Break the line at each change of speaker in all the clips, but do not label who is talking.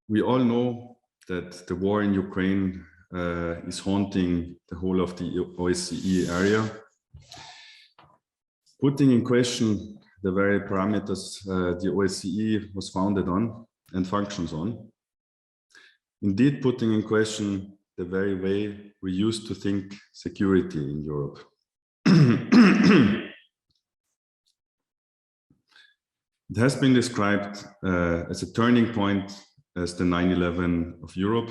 We all know that the war in Ukraine is haunting the whole of the OSCE area, putting in question the very parameters the OSCE was founded on and functions on. Indeed, putting in question the very way we used to think security in Europe. It has been described as a turning point as the 9/11 of Europe.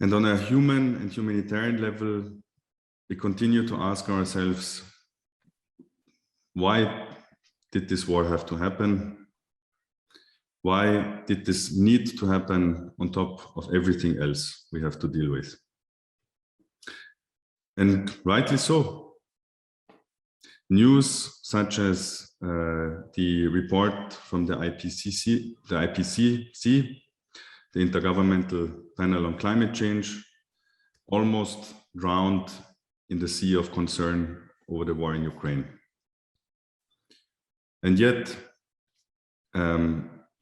And on a human and humanitarian level, we continue to ask ourselves, why did this war have to happen? Why did this need to happen on top of everything else we have to deal with? And rightly so. News such as the report from the IPCC, the Intergovernmental Panel on Climate Change, almost drowned in the sea of concern over the war in Ukraine. And yet,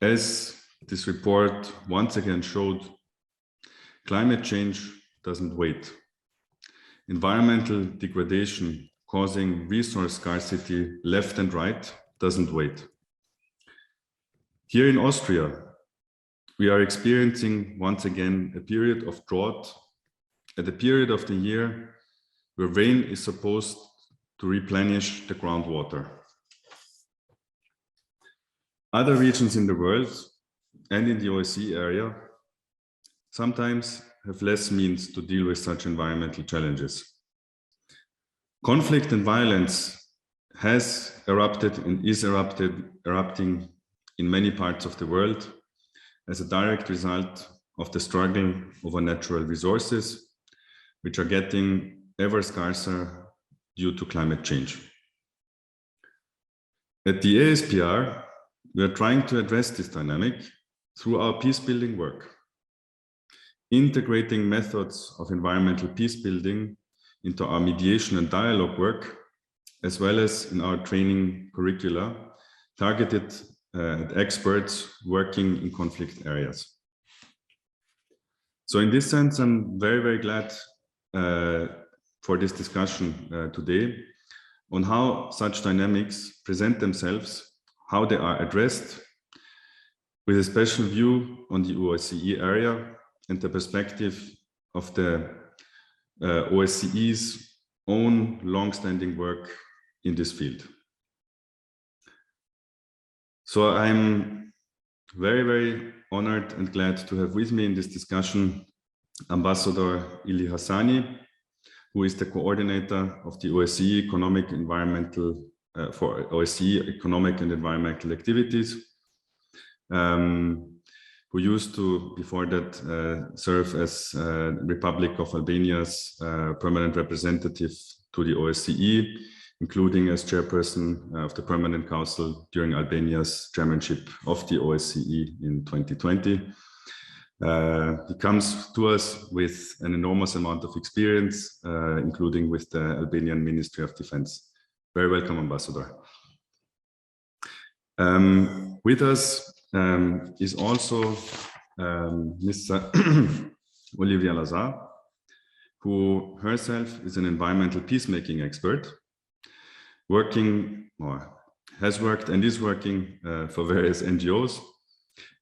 as this report once again showed, climate change doesn't wait. Environmental degradation causing resource scarcity left and right doesn't wait. Here in Austria, we are experiencing once again a period of drought at the period of the year where rain is supposed to replenish the groundwater. Other regions in the world and in the OSCE area sometimes have less means to deal with such environmental challenges. Conflict and violence has erupted and is erupting in many parts of the world as a direct result of the struggle over natural resources, which are getting ever scarcer due to climate change. At the ASPR, we are trying to address this dynamic through our peace-building work, integrating methods of environmental peace-building into our mediation and dialogue work, as well as in our training curricula, targeted at experts working in conflict areas. So in this sense, I'm very, very glad for this discussion today on how such dynamics present themselves, how they are addressed, with a special view on the OSCE area and the perspective of the OSCE's own long-standing work in this field. So I'm very, very honored and glad to have with me in this discussion Ambassador Ili Hassani, who is the coordinator of the OSCE economic environmental for OSCE economic and environmental activities, who used to, before that, serve as Republic of Albania's permanent representative to the OSCE, including as chairperson of the Permanent Council during Albania's chairmanship of the OSCE in 2020. He comes to us with an enormous amount of experience, including with the Albanian Ministry of Defense. Very welcome, Ambassador. With us is also Ms. Olivia Lazard, who herself is an environmental peacemaking expert, working, or has worked and is working for various NGOs,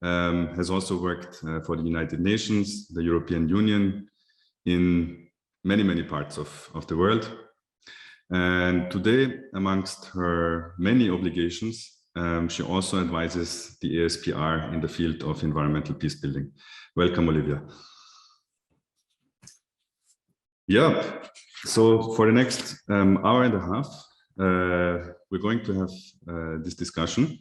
has also worked for the United Nations, the European Union, in many, many parts of the world. And today, amongst her many obligations, she also advises the ASPR in the field of environmental peacebuilding. Welcome, Olivia. Yeah, so for the next hour and a half, we're going to have this discussion.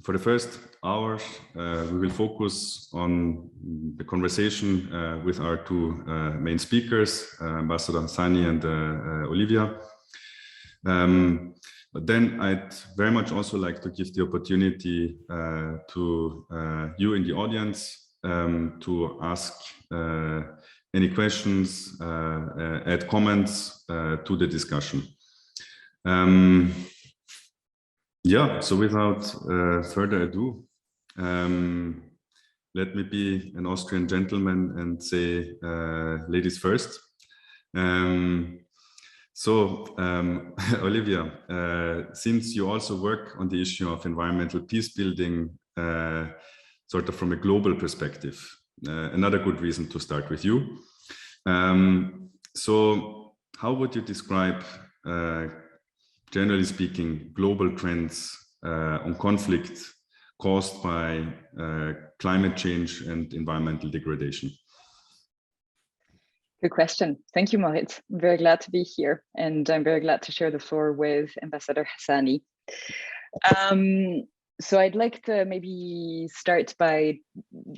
For the first hour, we will focus on the conversation with our two main speakers, Ambassador Hasani and Olivia. But then I'd very much also like to give the opportunity to you in the audience to ask any questions, add comments to the discussion. Yeah, so without further ado, let me be an Austrian gentleman and say ladies first. Olivia, since you also work on the issue of environmental peace building, sort of from a global perspective, another good reason to start with you. So how would you describe, generally speaking, global trends on conflict caused by climate change and environmental degradation?
Good question. Thank you, Moritz. I'm very glad to be here, and I'm very glad to share the floor with Ambassador Hassani. So I'd like to maybe start by,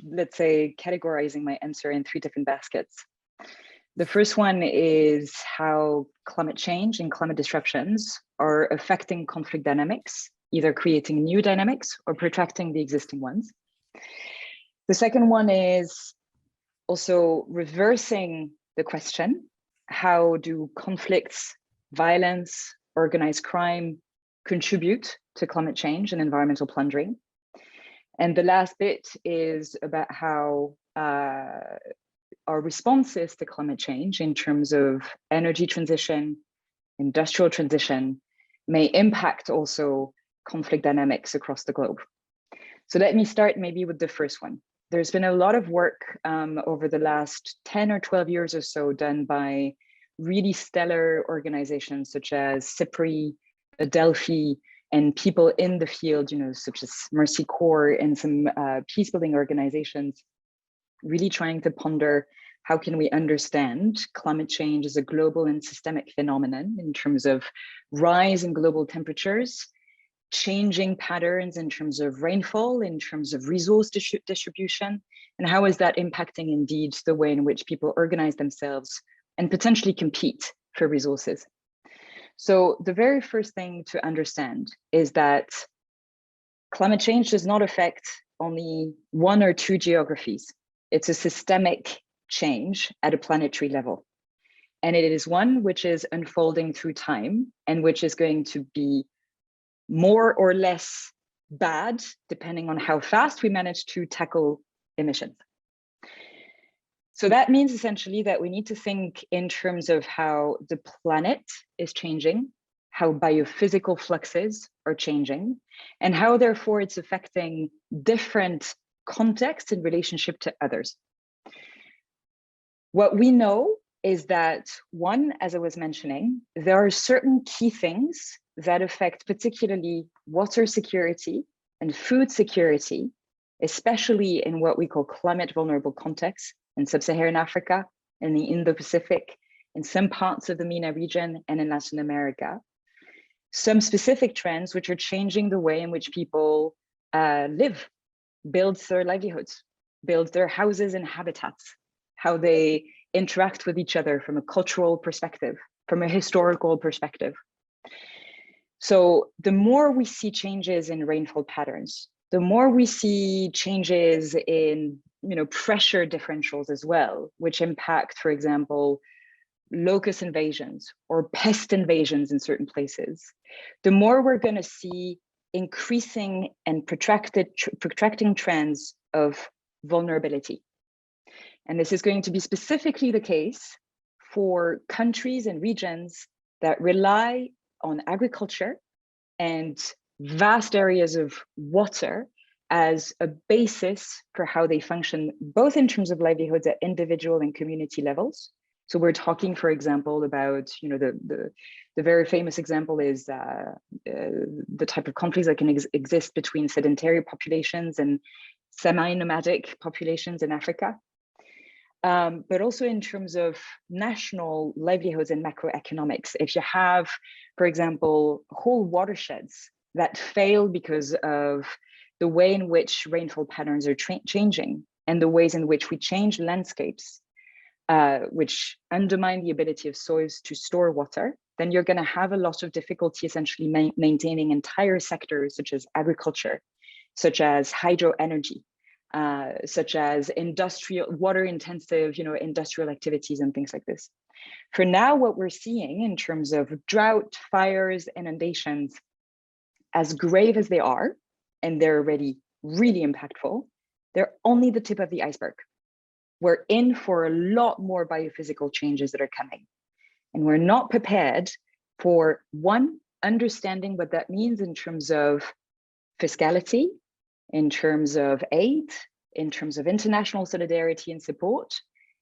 let's say, categorizing my answer in 3 different baskets. The first one is how climate change and climate disruptions are affecting conflict dynamics, either creating new dynamics or protracting the existing ones. The second one is also reversing the question, how do conflicts, violence, organized crime contribute to climate change and environmental plundering? And the last bit is about how our responses to climate change in terms of energy transition, industrial transition, may impact also conflict dynamics across the globe. So let me start maybe with the first one. There's been a lot of work over the last 10 or 12 years or so done by really stellar organizations such as CIPRI, Adelphi, and people in the field, you know, such as Mercy Corps and some peace building organizations, really trying to ponder how can we understand climate change as a global and systemic phenomenon in terms of rise in global temperatures, changing patterns in terms of rainfall, in terms of resource distribution, and how is that impacting indeed the way in which people organize themselves and potentially compete for resources. So the very first thing to understand is that climate change does not affect only 1 or 2 geographies. It's a systemic change at a planetary level. And it is one which is unfolding through time and which is going to be more or less bad, depending on how fast we manage to tackle emissions. So that means essentially that we need to think in terms of how the planet is changing, how biophysical fluxes are changing, and how therefore it's affecting different contexts in relationship to others. What we know is that, one, as I was mentioning, there are certain key things that affect particularly water security and food security, especially in what we call climate vulnerable contexts in sub-Saharan Africa, in the Indo-Pacific, in some parts of the MENA region, and in Latin America. Some specific trends which are changing the way in which people live, build their livelihoods, build their houses and habitats, how they interact with each other from a cultural perspective, from a historical perspective. So the more we see changes in rainfall patterns, the more we see changes in, pressure differentials as well, which impact, for example, locust invasions or pest invasions in certain places, the more we're going to see increasing and protracting trends of vulnerability. And this is going to be specifically the case for countries and regions that rely on agriculture and vast areas of water as a basis for how they function, both in terms of livelihoods at individual and community levels. So we're talking, for example, about, the very famous example is the type of conflicts that can exist between sedentary populations and semi-nomadic populations in Africa. But also in terms of national livelihoods and macroeconomics. If you have, for example, whole watersheds that fail because of the way in which rainfall patterns are changing and the ways in which we change landscapes, which undermine the ability of soils to store water, then you're going to have a lot of difficulty essentially maintaining entire sectors such as agriculture, such as hydro energy, such as industrial, water-intensive, industrial activities and things like this. For now, what we're seeing in terms of drought, fires, inundations as grave as they are, and they're already really impactful, they're only the tip of the iceberg. We're in for a lot more biophysical changes that are coming. And we're not prepared for, one, understanding what that means in terms of fiscality, in terms of aid, in terms of international solidarity and support,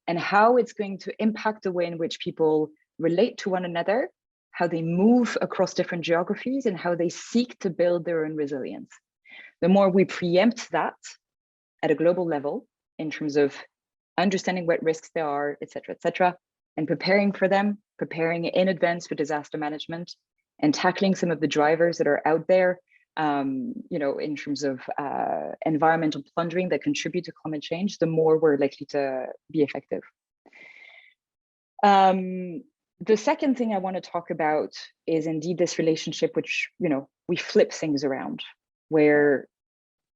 and how it's going to impact the way in which people relate to one another, how they move across different geographies, and how they seek to build their own resilience. The more we preempt that at a global level, in terms of understanding what risks there are, et cetera, and preparing for them, preparing in advance for disaster management, and tackling some of the drivers that are out there, in terms of environmental plundering that contribute to climate change, the more we're likely to be effective. The second thing I want to talk about is indeed this relationship, which, we flip things around, where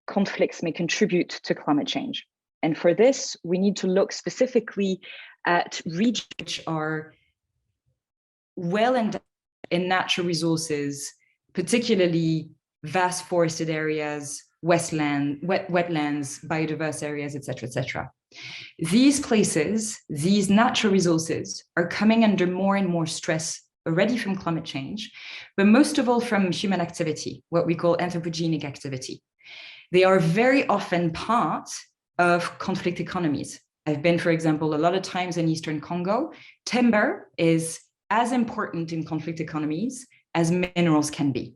conflicts may contribute to climate change. And for this, we need to look specifically at regions which are well endowed in natural resources, particularly vast forested areas, wetlands, biodiverse areas, et cetera. These places, these natural resources are coming under more and more stress already from climate change, but most of all from human activity, what we call anthropogenic activity. They are very often part of conflict economies. I've been, for example, a lot of times in Eastern Congo. Timber is as important in conflict economies as minerals can be.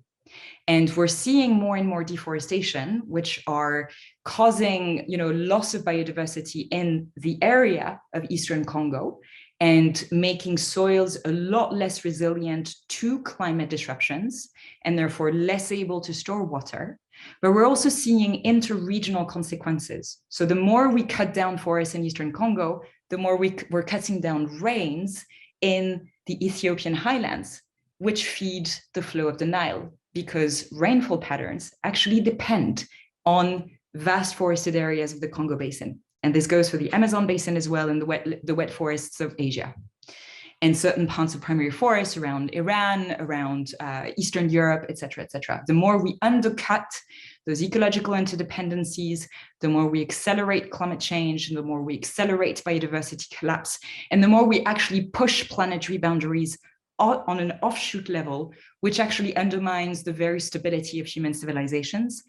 And we're seeing more and more deforestation, which are causing, loss of biodiversity in the area of Eastern Congo and making soils a lot less resilient to climate disruptions and therefore less able to store water. But we're also seeing interregional consequences. So the more we cut down forests in Eastern Congo, the more we're cutting down rains in the Ethiopian highlands, which feed the flow of the Nile, because rainfall patterns actually depend on vast forested areas of the Congo Basin. And this goes for the Amazon Basin as well, and the wet forests of Asia. And certain parts of primary forests around Iran, around Eastern Europe, et cetera. The more we undercut those ecological interdependencies, the more we accelerate climate change, and the more we accelerate biodiversity collapse, and the more we actually push planetary boundaries on an offshoot level, which actually undermines the very stability of human civilizations,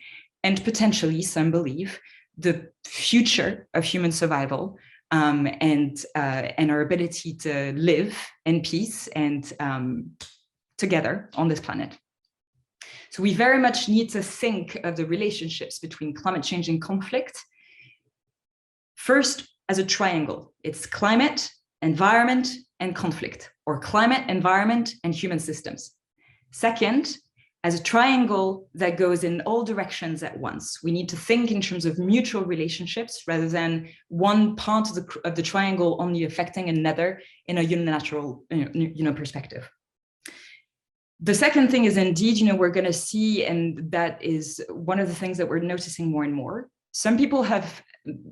and potentially, some believe, the future of human survival, and our ability to live in peace and together on this planet. So we very much need to think of the relationships between climate change and conflict. First, as a triangle. It's climate, environment, and conflict, or climate, environment, and human systems. Second, as a triangle that goes in all directions at once. We need to think in terms of mutual relationships rather than one part of the triangle only affecting another in a unilateral perspective. The second thing is indeed, we're going to see, and that is one of the things that we're noticing more and more. Some people have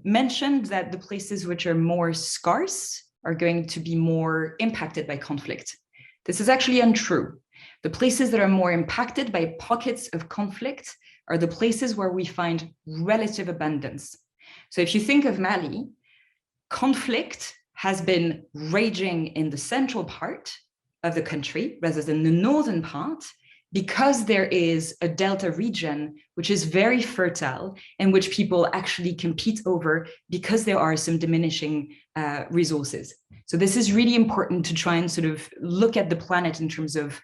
mentioned that the places which are more scarce are going to be more impacted by conflict. This is actually untrue. The places that are more impacted by pockets of conflict are the places where we find relative abundance. So if you think of Mali, conflict has been raging in the central part of the country rather than the northern part, because there is a delta region which is very fertile and which people actually compete over because there are some diminishing resources. So this is really important to try and sort of look at the planet in terms of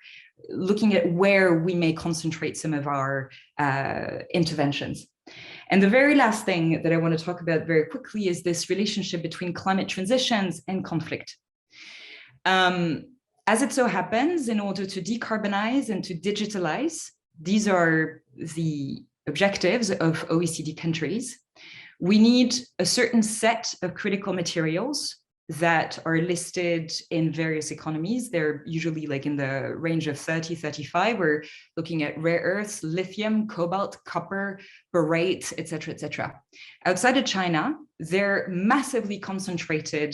looking at where we may concentrate some of our interventions. And the very last thing that I want to talk about very quickly is this relationship between climate transitions and conflict. As it so happens, in order to decarbonize and to digitalize, these are the objectives of OECD countries. We need a certain set of critical materials that are listed in various economies. They're usually like in the range of 30, 35. We're looking at rare earths, lithium, cobalt, copper, borate, et cetera. Outside of China, they're massively concentrated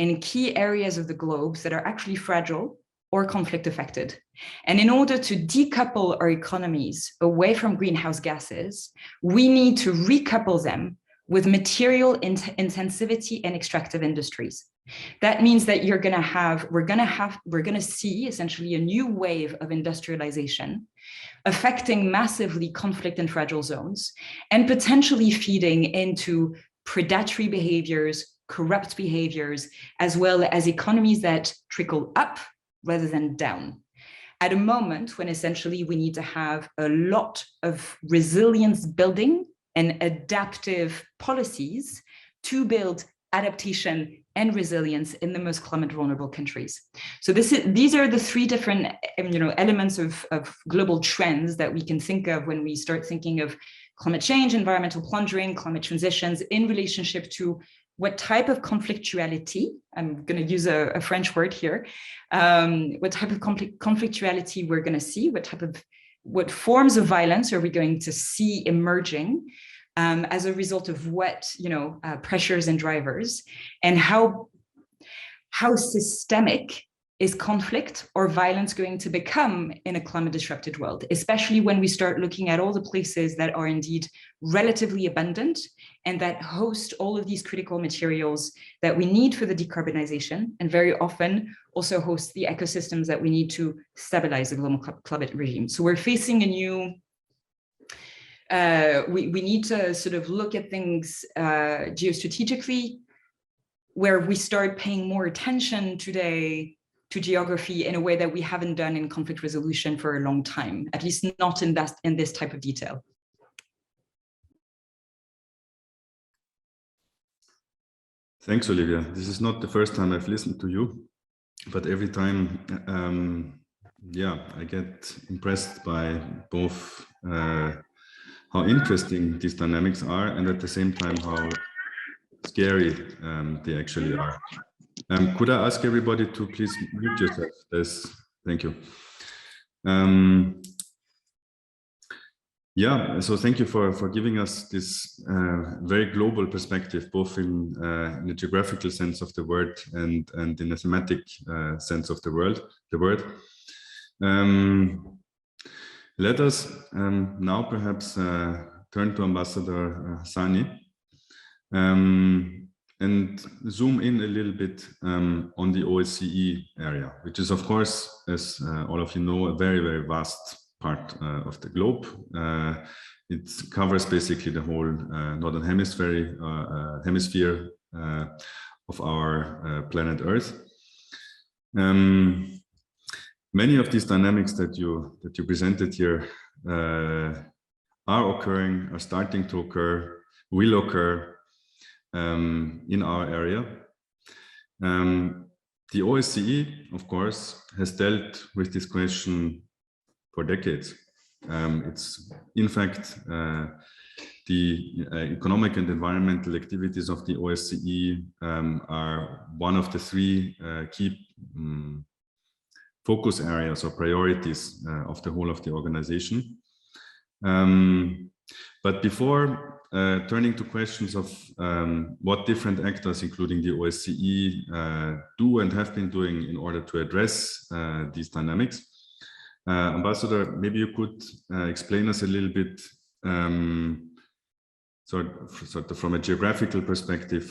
in key areas of the globe that are actually fragile
or conflict affected. And in order to decouple our economies away from greenhouse gases, we need to recouple them with material intensivity and extractive industries. That means that we're going to see essentially a new wave of industrialization affecting massively conflict and fragile zones and potentially feeding into predatory behaviors, corrupt behaviors, as well as economies that trickle up rather than down. At a moment when essentially we need to have a lot of resilience building and adaptive policies to build adaptation and resilience in the most climate vulnerable countries. So these are the three different elements of global trends that we can think of when we start thinking of climate change, environmental plundering, climate transitions in relationship to what type of conflictuality, I'm going to use a French word here, what type of conflictuality we're going to see, what forms of violence are we going to see emerging as a result of what pressures and drivers, and how systemic is conflict or violence going to become in a climate disrupted world, especially when we start looking at all the places that are indeed relatively abundant and that host all of these critical materials that we need for the decarbonization, and very often also host the ecosystems that we need to stabilize the global climate regime. So we're facing a new we need to sort of look at things geostrategically, where we start paying more attention today to geography in a way that we haven't done in conflict resolution for a long time, at least not in this type of detail.
Thanks, Olivia. This is not the first time I've listened to you, but every time, yeah, I get impressed by both how interesting these dynamics are, and at the same time how scary they actually are. Could I ask everybody to please mute yourself? Thank you. Yeah, so thank you for giving us this very global perspective, both in the geographical sense of the word and in the thematic sense of the word. Let us now perhaps turn to Ambassador Hassani and zoom in a little bit on the OSCE area, which is, of course, as all of you know, a very, very vast part of the globe. It covers basically the whole northern hemisphere of our planet Earth. Many of these dynamics that you presented here are starting to occur, will occur in our area. The OSCE, of course, has dealt with this question for decades. It's, in fact, the economic and environmental activities of the OSCE are one of the three key focus areas or priorities of the whole of the organization. But before turning to questions of what different actors, including the OSCE, do and have been doing in order to address these dynamics, Ambassador, maybe you could explain us a little bit, sort of from a geographical perspective,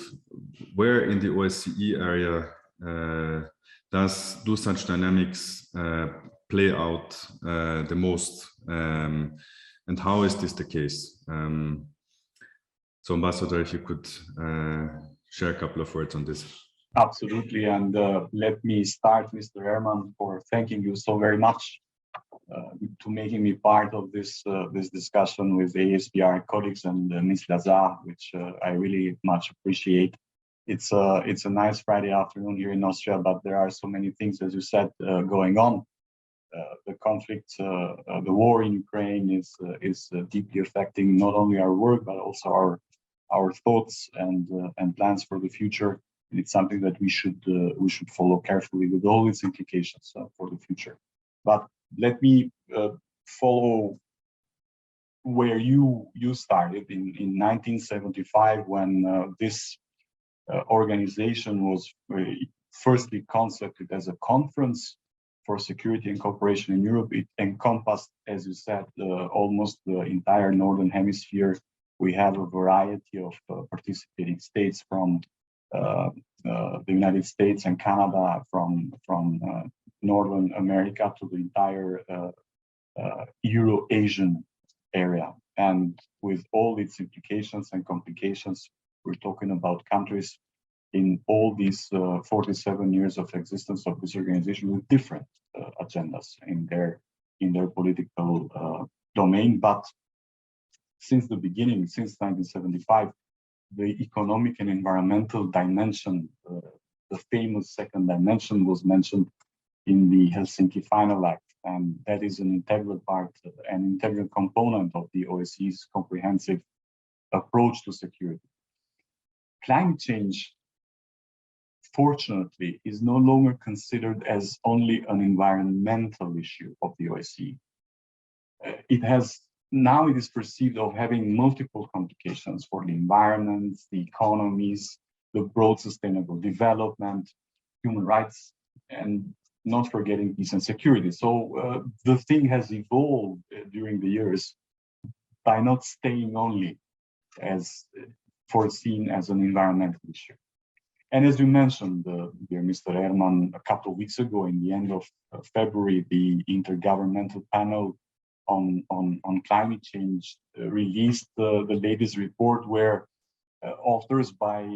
where in the OSCE area do such dynamics play out the most, and how is this the case? So, Ambassador, if you could share a couple of words on this.
Absolutely, and let me start, Mr. Ehrmann, for thanking you so very much to making me part of this this discussion with ASPR colleagues and Ms. Lazard, which I really much appreciate. It's a nice Friday afternoon here in Austria, but there are so many things, as you said, going on. The conflict, the war in Ukraine is deeply affecting not only our work but also our thoughts and plans for the future. And it's something that we should follow carefully with all its implications for the future. But let me follow where you started in 1975, when this organization was firstly concepted as a conference for Security and Cooperation in Europe. It encompassed, as you said, almost the entire Northern Hemisphere. We have a variety of participating states from the United States and Canada, from Northern America to the entire Euro-Asian area. And with all its implications and complications, we're talking about countries in all these 47 years of existence of this organization with different agendas in their political domain. But since the beginning, since 1975, the economic and environmental dimension, the famous second dimension, was mentioned in the Helsinki Final Act, and that is an integral part, an integral component of the OSCE's comprehensive approach to security. Climate change, fortunately, is no longer considered as only an environmental issue of the OSCE. Now it is perceived of having multiple complications for the environment, the economies, the broad sustainable development, human rights, and not forgetting peace and security. So the thing has evolved during the years by not staying only as foreseen as an environmental issue. And as you mentioned, dear Mr. Ehrmann, a couple of weeks ago, in the end of February, the Intergovernmental Panel on Climate Change released the latest report, where authors by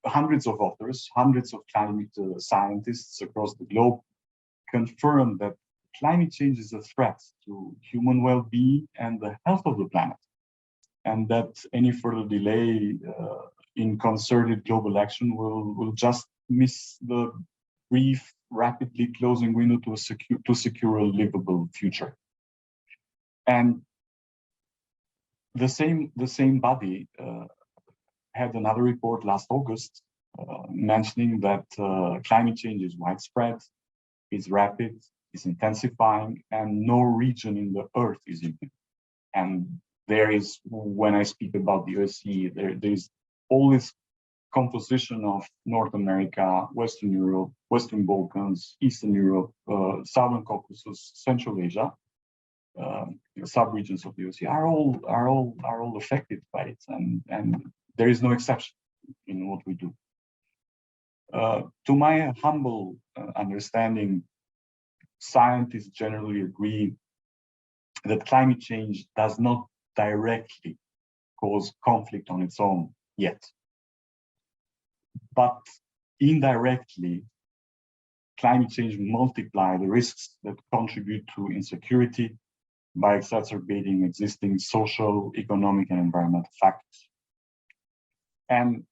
hundreds of authors, hundreds of climate scientists across the globe confirmed that climate change is a threat to human well-being and the health of the planet, and that any further delay in concerted global action will just miss the brief, rapidly closing window to secure a livable future. And the same body had another report last August mentioning that climate change is widespread, is rapid, is intensifying, and no region in the Earth is immune. And there is, when I speak about the OSCE, there is all this composition of North America, Western Europe, Western Balkans, Eastern Europe, Southern Caucasus, Central Asia, sub-regions of the OSCE are all affected by it, and there is no exception in what we do. To my humble understanding, scientists generally agree that climate change does not directly cause conflict on its own yet. But indirectly, climate change multiplies the risks that contribute to insecurity by exacerbating existing social, economic, and environmental factors. And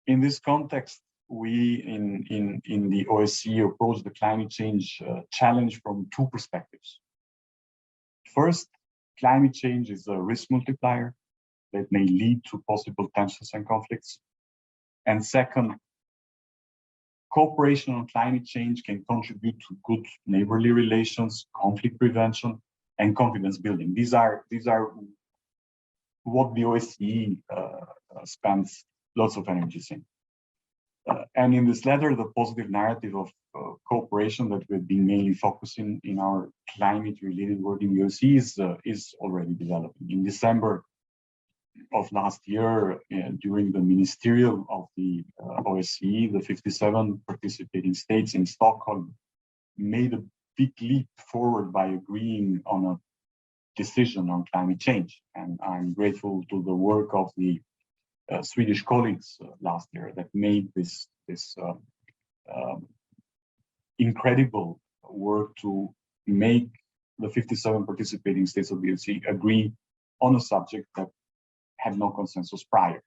in this context, we in the OSCE approach the climate change challenge from two perspectives. First, climate change is a risk multiplier that may lead to possible tensions and conflicts. And second, cooperation on climate change can contribute to good neighborly relations, conflict prevention, and confidence building. These are what the OSCE spends lots of energies in. And in this letter, the positive narrative of cooperation that we've been mainly focusing in our climate-related work in the OSCE is already developing. In December of last year, during the ministerial of the OSCE, the 57 participating states in Stockholm made a big leap forward by agreeing on a decision on climate change. And I'm grateful to the work of the Swedish colleagues last year that made this incredible work to make the 57 participating states of the OSCE agree on a subject that had no consensus prior.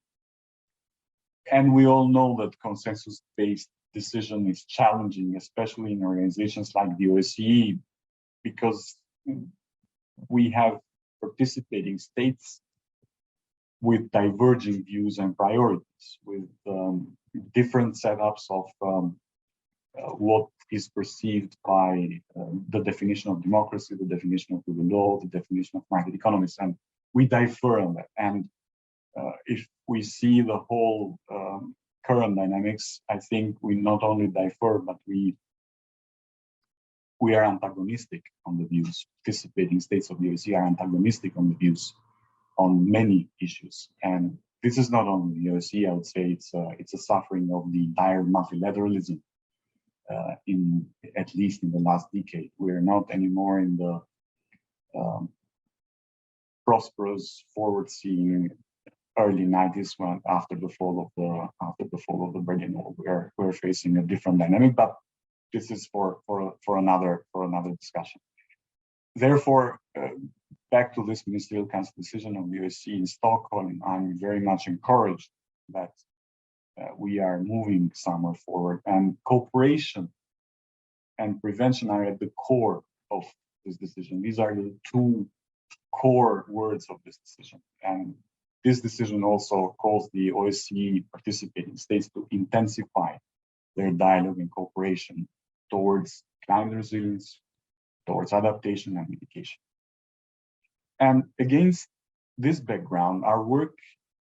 And we all know that consensus-based decision is challenging, especially in organizations like the OSCE, because we have participating states with diverging views and priorities, with different setups of what is perceived by the definition of democracy, the definition of rule of law, the definition of market economies, and we differ on that. And if we see the whole current dynamics, I think we not only differ, but we we are antagonistic on the views. Participating states of the OSCE are antagonistic on the views on many issues. And this is not only the OSCE, I would say it's a suffering of the entire multilateralism at least in the last decade. We're not anymore in the prosperous, forward-seeing early 90s when after the fall of the Berlin Wall. We're facing a different dynamic, but this is for another discussion. Therefore, back to this Ministerial Council decision of the OSCE in Stockholm, I'm very much encouraged that we are moving somewhere forward, and cooperation and prevention are at the core of this decision. These are the two core words of this decision. And this decision also calls the OSCE participating states to intensify their dialogue and cooperation towards climate resilience, towards adaptation and mitigation. And against this background, our work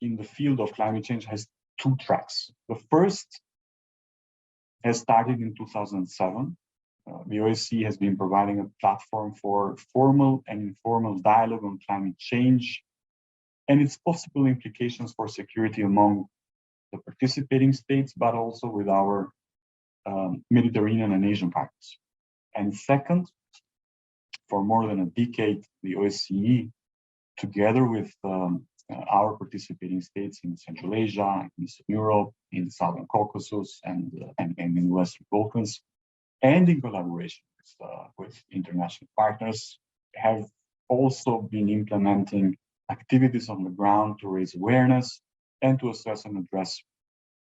in the field of climate change has two tracks. The first has started in 2007. The OSCE has been providing a platform for formal and informal dialogue on climate change and its possible implications for security among the participating states, but also with our Mediterranean and Asian partners. And second, for more than a decade, the OSCE, together with our participating states in Central Asia, in Eastern Europe, in the Southern Caucasus, and in the Western Balkans, and in collaboration with international partners, have also been implementing activities on the ground to raise awareness and to assess and address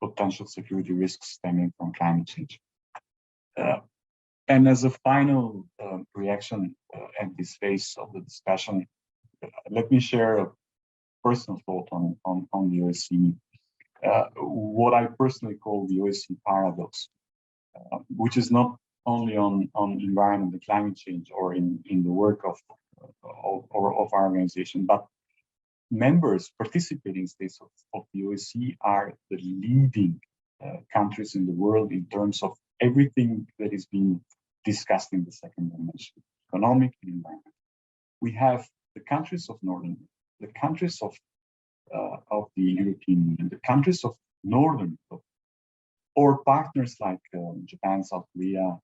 potential security risks stemming from climate change. And as a final reaction at this phase of the discussion, let me share a personal thought on the OSCE, what I personally call the OSCE paradox, which is not only on environment and climate change or in the work of our organization, but members, participating states of the OSCE are the leading countries in the world in terms of everything that is being discussed in the second dimension, economic and environment. We have the countries of Northern Europe, the countries of the European Union, the countries of Northern Europe, or partners like Japan, South Korea,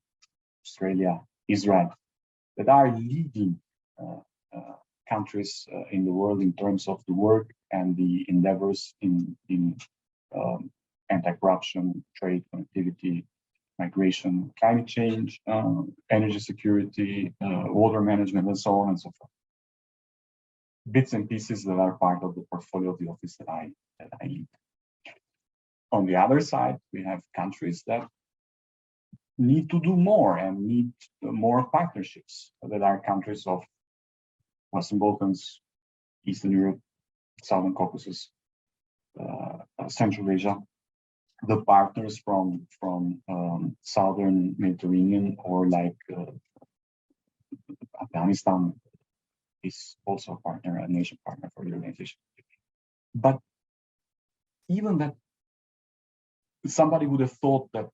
Australia, Israel, that are leading countries in the world in terms of the work and the endeavors in anti-corruption, trade, connectivity, migration, climate change, energy security, water management, and so on and so forth. Bits and pieces that are part of the portfolio of the office that I lead. On the other side, we have countries that need to do more and need more partnerships, that are countries of Western Balkans, Eastern Europe, Southern Caucasus, Central Asia, the partners from Southern Mediterranean, or like Afghanistan is also a partner, a nation partner for the organization. But even that, somebody would have thought that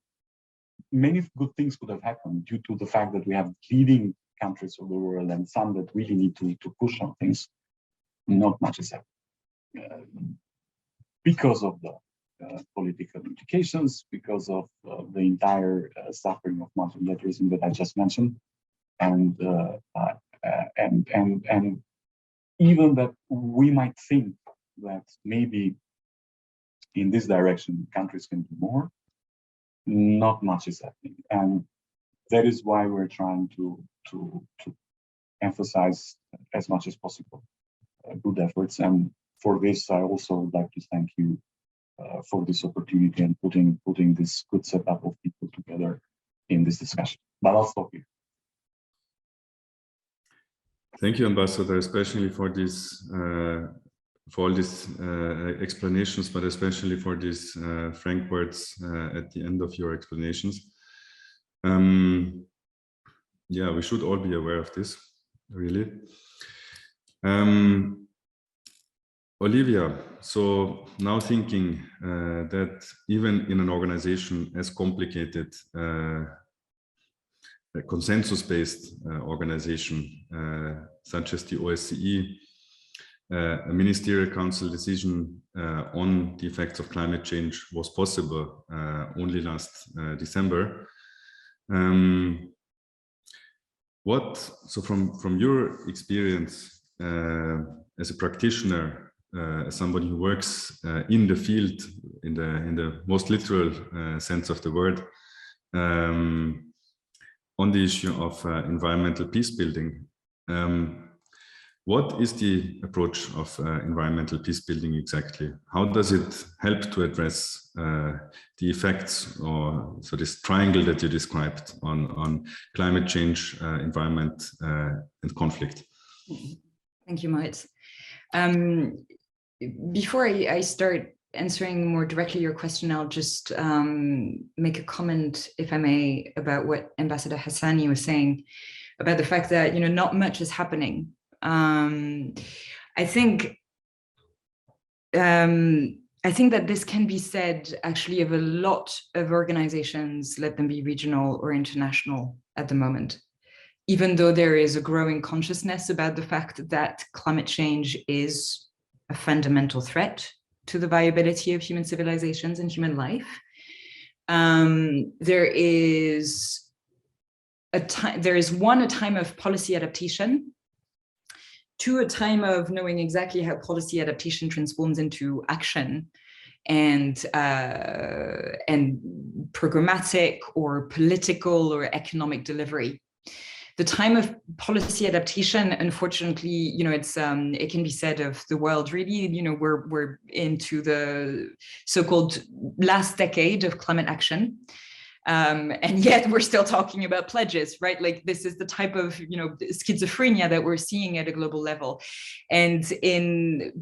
many good things could have happened due to the fact that we have leading countries of the world and some that really need to push on things. Not much is happening because of the political implications, because of the entire suffering of multilateralism that I just mentioned, and even that we might think that maybe in this direction countries can do more. Not much is happening, and that is why we're trying to emphasize as much as possible good efforts. And for this, I also would like to thank you for this opportunity and putting this good setup of people together in this discussion. But I'll stop here.
Thank you, Ambassador, especially for this. For all these explanations, but especially for these frank words at the end of your explanations. Yeah, we should all be aware of this, really. Olivia, so now thinking that even in an organization as complicated a consensus-based organization, such as the OSCE, a ministerial council decision on the effects of climate change was possible only last December. So from your experience as a practitioner, as somebody who works in the field, in the most literal sense of the word, on the issue of environmental peace building, what is the approach of environmental peace building exactly? How does it help to address the effects, or so this triangle that you described on climate change, environment, and conflict?
Thank you, Moritz. Before I start answering more directly your question, I'll just make a comment, if I may, about what Ambassador Hassani was saying about the fact that, not much is happening. I think that this can be said actually of a lot of organizations, let them be regional or international at the moment, even though there is a growing consciousness about the fact that climate change is a fundamental threat to the viability of human civilizations and human life. There is a time of policy adaptation, to a time of knowing exactly how policy adaptation transforms into action and programmatic or political or economic delivery. The time of policy adaptation, unfortunately, it can be said of the world, really, we're into the so-called last decade of climate action. And yet we're still talking about pledges, right? Like, this is the type of, schizophrenia that we're seeing at a global level. And in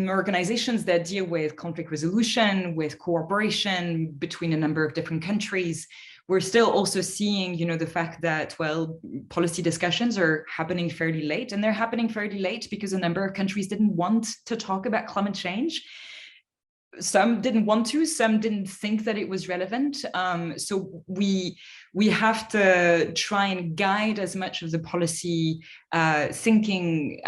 organizations that deal with conflict resolution, with cooperation between a number of different countries, we're still also seeing, the fact that, well, policy discussions are happening fairly late, and they're happening fairly late because a number of countries didn't want to talk about climate change. Some didn't want to, some didn't think that it was relevant. So we have to try and guide as much of the policy thinking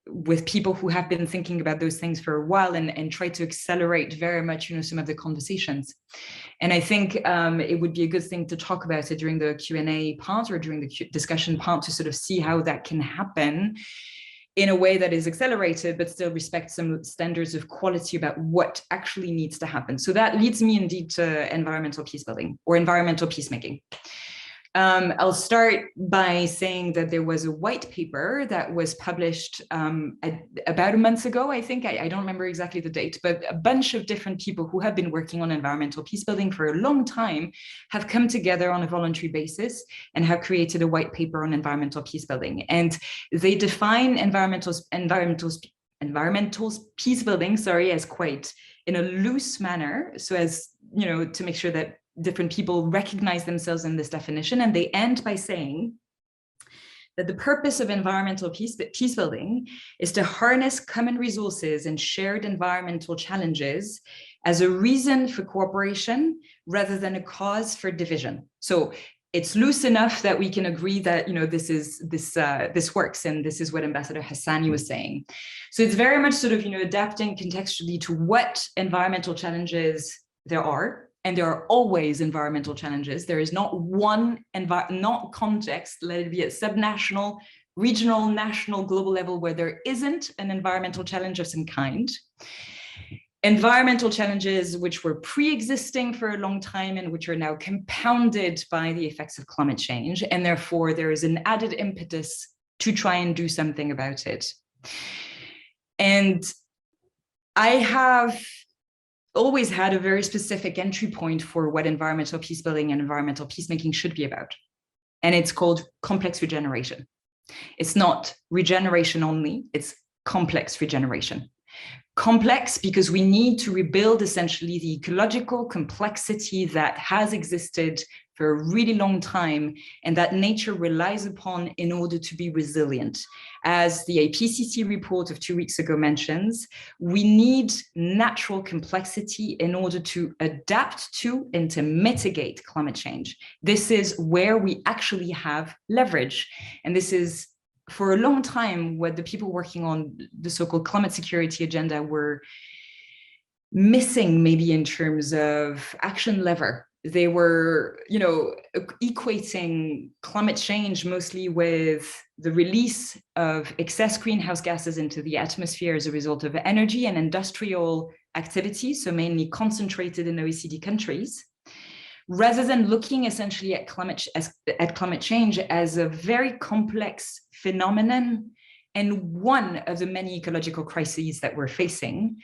with people who have been thinking about those things for a while, and try to accelerate very much, some of the conversations. And I think it would be a good thing to talk about it during the Q&A part or during the discussion part, to sort of see how that can happen in a way that is accelerated, but still respects some standards of quality about what actually needs to happen. So that leads me indeed to environmental peace building or environmental peacemaking. I'll start by saying that there was a white paper that was published about a month ago, I think. I don't remember exactly the date, but a bunch of different people who have been working on environmental peace building for a long time have come together on a voluntary basis and have created a white paper on environmental peace building. And they define environmental peace building, as quite in a loose manner, so as, to make sure that different people recognize themselves in this definition. And they end by saying that the purpose of environmental peace building is to harness common resources and shared environmental challenges as a reason for cooperation rather than a cause for division. So it's loose enough that we can agree that, this works, and this is what Ambassador Hassani was saying. So it's very much sort of, adapting contextually to what environmental challenges there are. And there are always environmental challenges. There is not one not context, let it be at subnational, regional, national, global level, where there isn't an environmental challenge of some kind. Environmental challenges which were pre-existing for a long time and which are now compounded by the effects of climate change. And therefore, there is an added impetus to try and do something about it. And I have always had a very specific entry point for what environmental peace building and environmental peacemaking should be about. And it's called complex regeneration. It's not regeneration only, it's complex regeneration. complex because we need to rebuild essentially the ecological complexity that has existed for a really long time and that nature relies upon in order to be resilient. As the IPCC report of 2 weeks ago mentions, we need natural complexity in order to adapt to and to mitigate climate change. This is where we actually have leverage. And this is for a long time what the people working on the so-called climate security agenda were missing, maybe in terms of action lever. They were, equating climate change mostly with the release of excess greenhouse gases into the atmosphere as a result of energy and industrial activities, so mainly concentrated in OECD countries, rather than looking essentially at climate change as a very complex phenomenon and one of the many ecological crises that we're facing.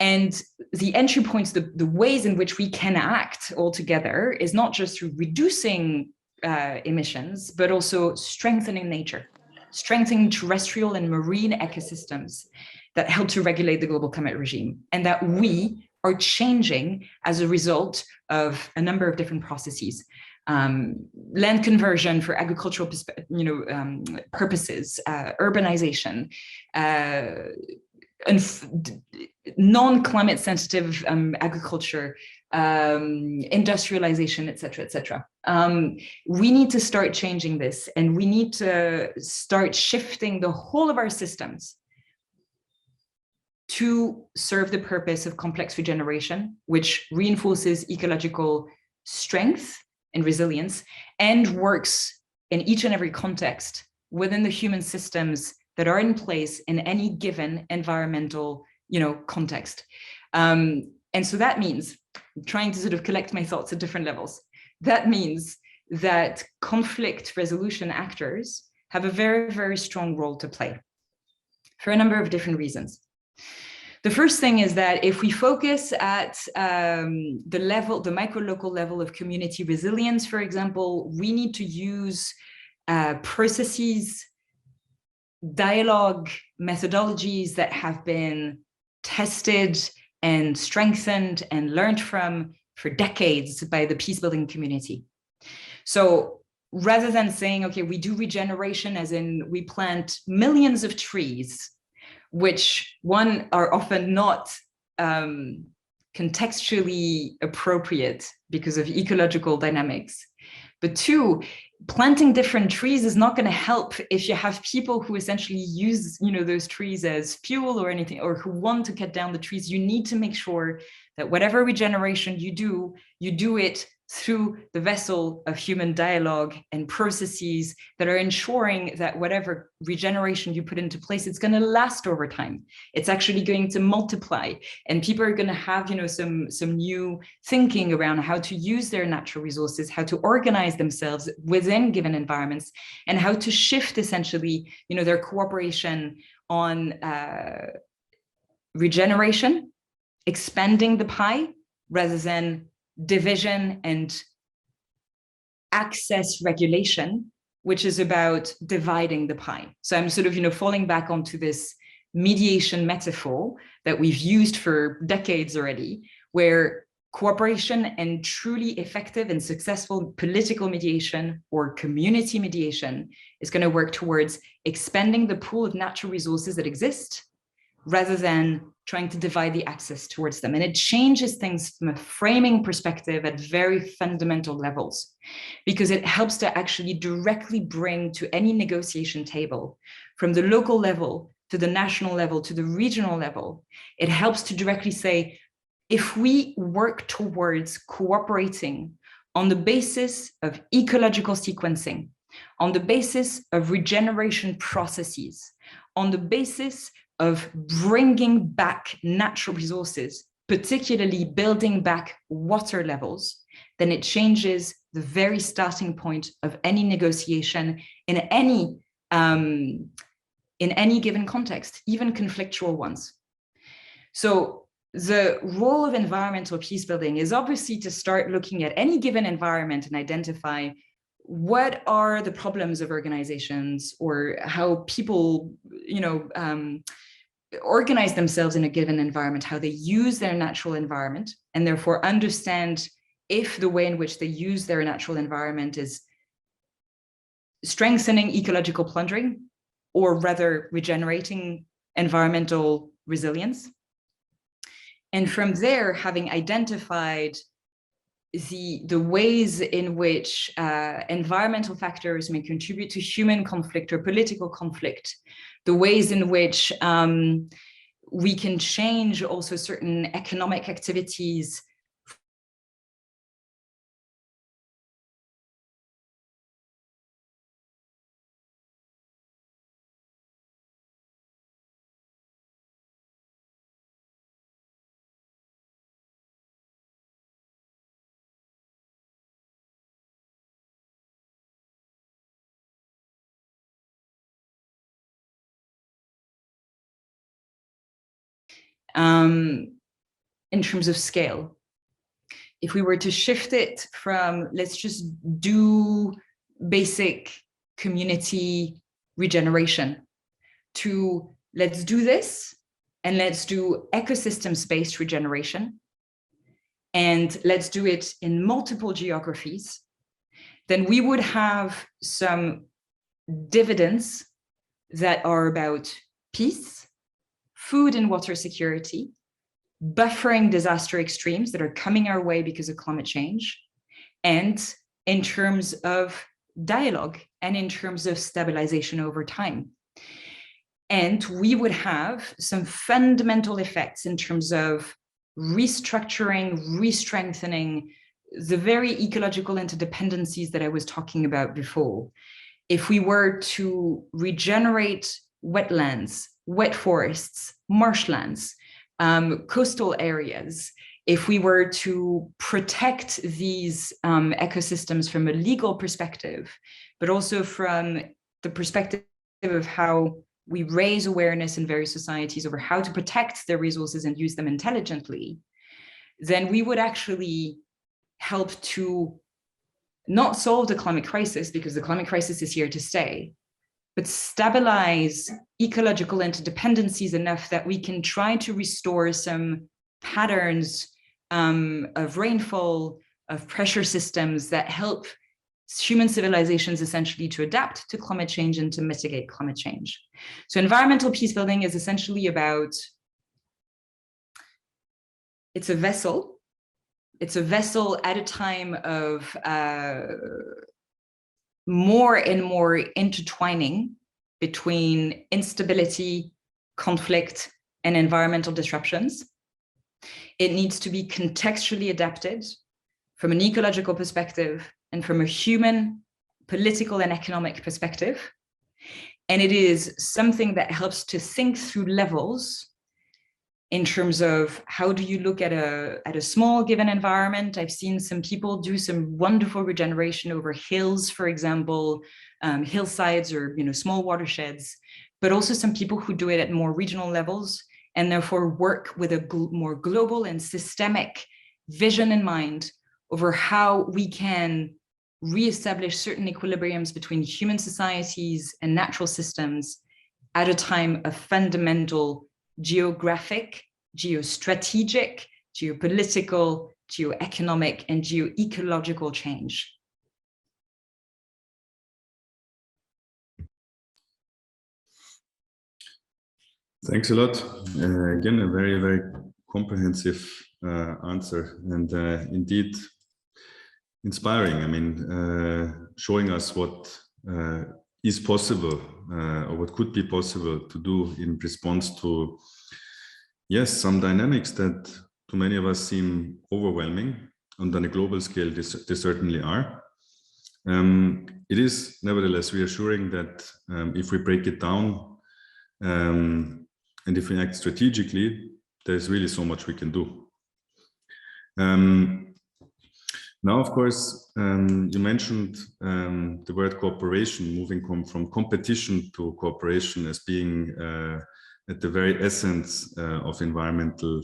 And the entry points, the ways in which we can act altogether is not just through reducing emissions, but also strengthening nature, strengthening terrestrial and marine ecosystems that help to regulate the global climate regime, and that we are changing as a result of a number of different processes. Land conversion for agricultural purposes, urbanization, non-climate sensitive agriculture, industrialization, et cetera, we need to start changing this, and we need to start shifting the whole of our systems to serve the purpose of complex regeneration, which reinforces ecological strength and resilience and works in each and every context within the human systems that are in place in any given environmental, context. And so that means, I'm trying to sort of collect my thoughts at different levels. That means that conflict resolution actors have a very, very strong role to play for a number of different reasons. The first thing is that if we focus at the micro-local level of community resilience, for example, we need to use processes, dialogue, methodologies that have been tested and strengthened and learned from for decades by the peace-building community. So rather than saying, okay, we do regeneration as in we plant millions of trees, which one are often not contextually appropriate because of ecological dynamics, but two, planting different trees is not going to help if you have people who essentially use, those trees as fuel or anything, or who want to cut down the trees. You need to make sure that whatever regeneration you do it through the vessel of human dialogue and processes that are ensuring that whatever regeneration you put into place, it's going to last over time. It's actually going to multiply, and people are going to have, some new thinking around how to use their natural resources, how to organize themselves within given environments, and how to shift essentially, their cooperation on regeneration, expanding the pie rather than division and access regulation, which is about dividing the pie. So I'm sort of, falling back onto this mediation metaphor that we've used for decades already, where cooperation and truly effective and successful political mediation or community mediation is going to work towards expanding the pool of natural resources that exist rather than trying to divide the access towards them. And it changes things from a framing perspective at very fundamental levels, because it helps to actually directly bring to any negotiation table, from the local level to the national level to the regional level, it helps to directly say, if we work towards cooperating on the basis of ecological sequencing, on the basis of regeneration processes, on the basis of bringing back natural resources, particularly building back water levels, then it changes the very starting point of any negotiation in any given context, even conflictual ones. So the role of environmental peace building is obviously to start looking at any given environment and identify what are the problems of organizations, or how people, organize themselves in a given environment, how they use their natural environment, and therefore understand if the way in which they use their natural environment is strengthening ecological plundering or rather regenerating environmental resilience. And from there, having identified the ways in which environmental factors may contribute to human conflict or political conflict, the ways in which we can change also certain economic activities in terms of scale. If we were to shift it from let's just do basic community regeneration to let's do this and let's do ecosystems-based regeneration and let's do it in multiple geographies, then we would have some dividends that are about peace, food and water security, buffering disaster extremes that are coming our way because of climate change, and in terms of dialogue and in terms of stabilization over time. And we would have some fundamental effects in terms of restructuring, re-strengthening the very ecological interdependencies that I was talking about before. If we were to regenerate wetlands, wet forests, marshlands, coastal areas, if we were to protect these ecosystems from a legal perspective, but also from the perspective of how we raise awareness in various societies over how to protect their resources and use them intelligently, then we would actually help to not solve the climate crisis, because the climate crisis is here to stay, but stabilize ecological interdependencies enough that we can try to restore some patterns of rainfall, of pressure systems that help human civilizations essentially to adapt to climate change and to mitigate climate change. So environmental peace building is essentially about, it's a vessel at a time of more and more intertwining between instability, conflict, and environmental disruptions. It needs to be contextually adapted from an ecological perspective and from a human, political, and economic perspective. And it is something that helps to think through levels in terms of how do you look at a small given environment. I've seen some people do some wonderful regeneration over hills, for example, hillsides or small watersheds, but also some people who do it at more regional levels and therefore work with a more global and systemic vision in mind over how we can reestablish certain equilibriums between human societies and natural systems at a time of fundamental geographic, geostrategic, geopolitical, geoeconomic, and geoecological change.
Thanks a lot. Again, a very, very comprehensive answer, and indeed inspiring. I mean, showing us what is possible or what could be possible to do in response to, yes, some dynamics that to many of us seem overwhelming, and on a global scale they certainly are. It is nevertheless reassuring that if we break it down and if we act strategically, there's really so much we can do. Now, of course, you mentioned the word cooperation, moving from competition to cooperation as being at the very essence of environmental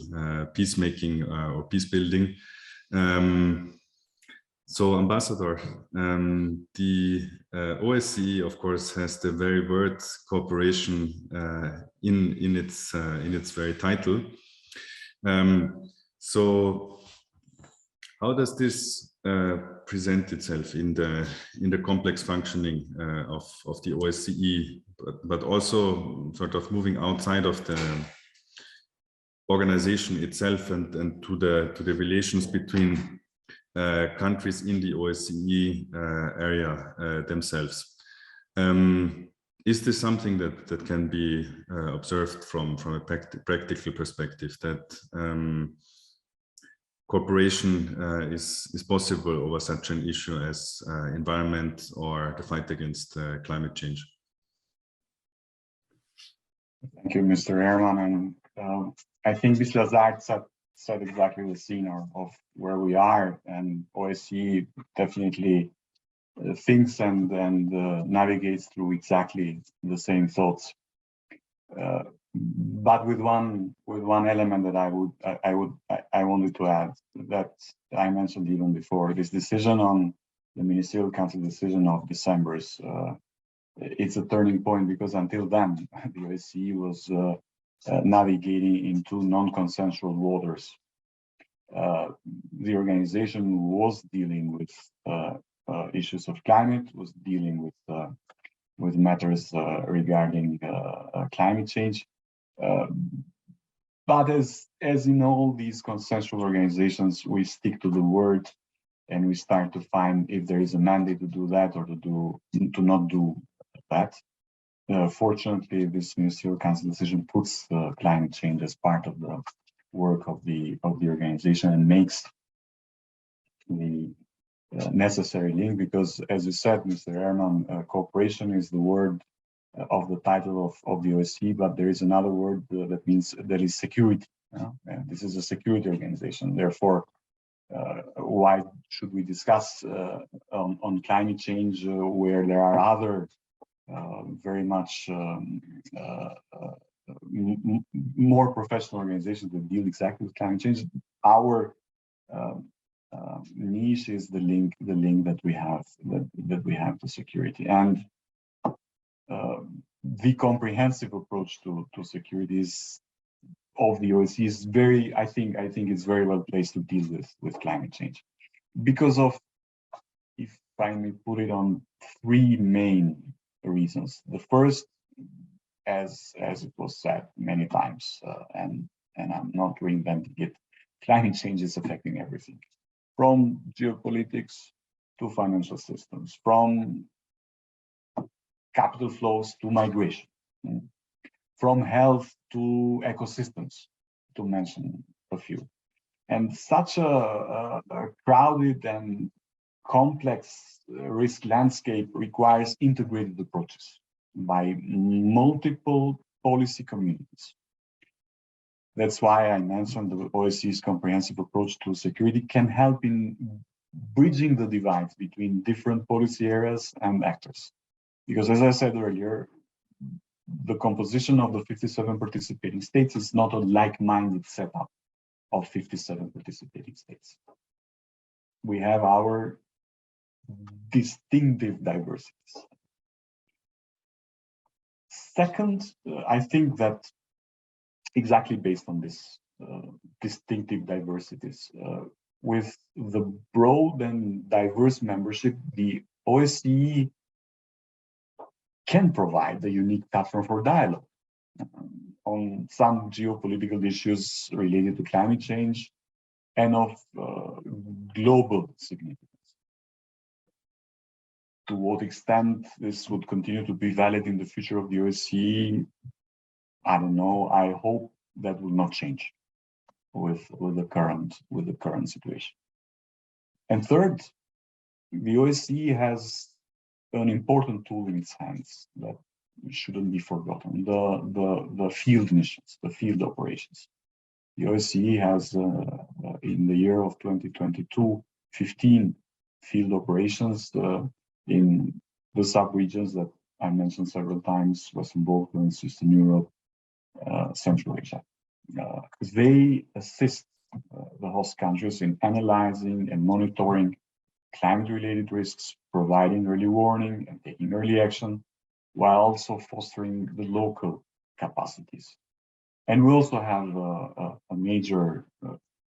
peacemaking or peace building. So, Ambassador, the OSCE, of course, has the very word cooperation in its very title. So, how does this present itself in the complex functioning of the OSCE, but also sort of moving outside of the organization itself and to the relations between countries in the OSCE area themselves? Is this something that can be observed from a practical perspective, that cooperation is possible over such an issue as environment or the fight against climate change?
Thank you, Mr. Ehrmann. And I think Ms. Lazard set exactly the scene of where we are, and OSCE definitely thinks and navigates through exactly the same thoughts, but with one element that I wanted to add, that I mentioned even before. This decision on the Ministerial Council decision of December, it's a turning point, because until then the OSCE was navigating into non-consensual waters. The organization was dealing with issues of climate, was dealing with matters regarding climate change. But as in all these consensual organizations, we stick to the word, and we start to find if there is a mandate to do that or to not do that. Fortunately, this Ministerial Council decision puts climate change as part of the work of the organization and makes the necessary link, because, as you said, Mr. Ehrmann, cooperation is the word of the title of the OSCE, but there is another word that is security. And this is a security organization. Therefore, why should we discuss on climate change where there are other very much more professional organizations that deal exactly with climate change? Our niche is the link that we have to security, and the comprehensive approach to securities of the OSCE is very, I think it's very well placed to deal with climate change, because of, if I may put it on, three main reasons. The first, as it was said many times, and I'm not reinventing it, climate change is affecting everything, from geopolitics to financial systems, from capital flows to migration, from health to ecosystems, to mention a few. And such a crowded and complex risk landscape requires integrated approaches by multiple policy communities. That's why I mentioned the OSCE's comprehensive approach to security can help in bridging the divides between different policy areas and actors. Because, as I said earlier, the composition of the 57 participating states is not a like-minded setup of 57 participating states. We have our distinctive diversities. Second, I think that exactly based on this distinctive diversities, with the broad and diverse membership, the OSCE can provide a unique platform for dialogue on some geopolitical issues related to climate change and of global significance. To what extent this would continue to be valid in the future of the OSCE, I don't know. I hope that will not change with the current situation. And third, the OSCE has an important tool in its hands that shouldn't be forgotten: the field missions, the field operations. The OSCE has, in the year of 2022, 15 field operations in the sub-regions that I mentioned several times: Western Balkans, Eastern Europe, Central Asia. They assist the host countries in analyzing and monitoring climate-related risks, providing early warning and taking early action, while also fostering the local capacities. And we also have a major,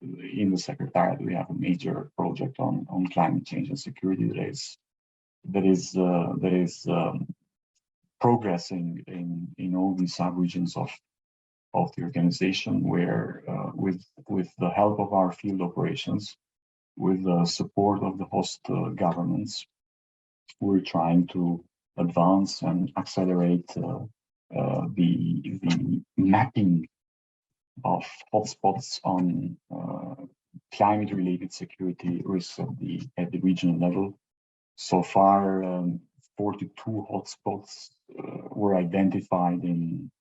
in the Secretariat, we have a major project on climate change and security that is progressing in all these sub-regions of the organization, where with the help of our field operations, with the support of the host governments, we're trying to advance and accelerate the mapping of hotspots on climate-related security risks at the regional level. So far, 42 hotspots were identified in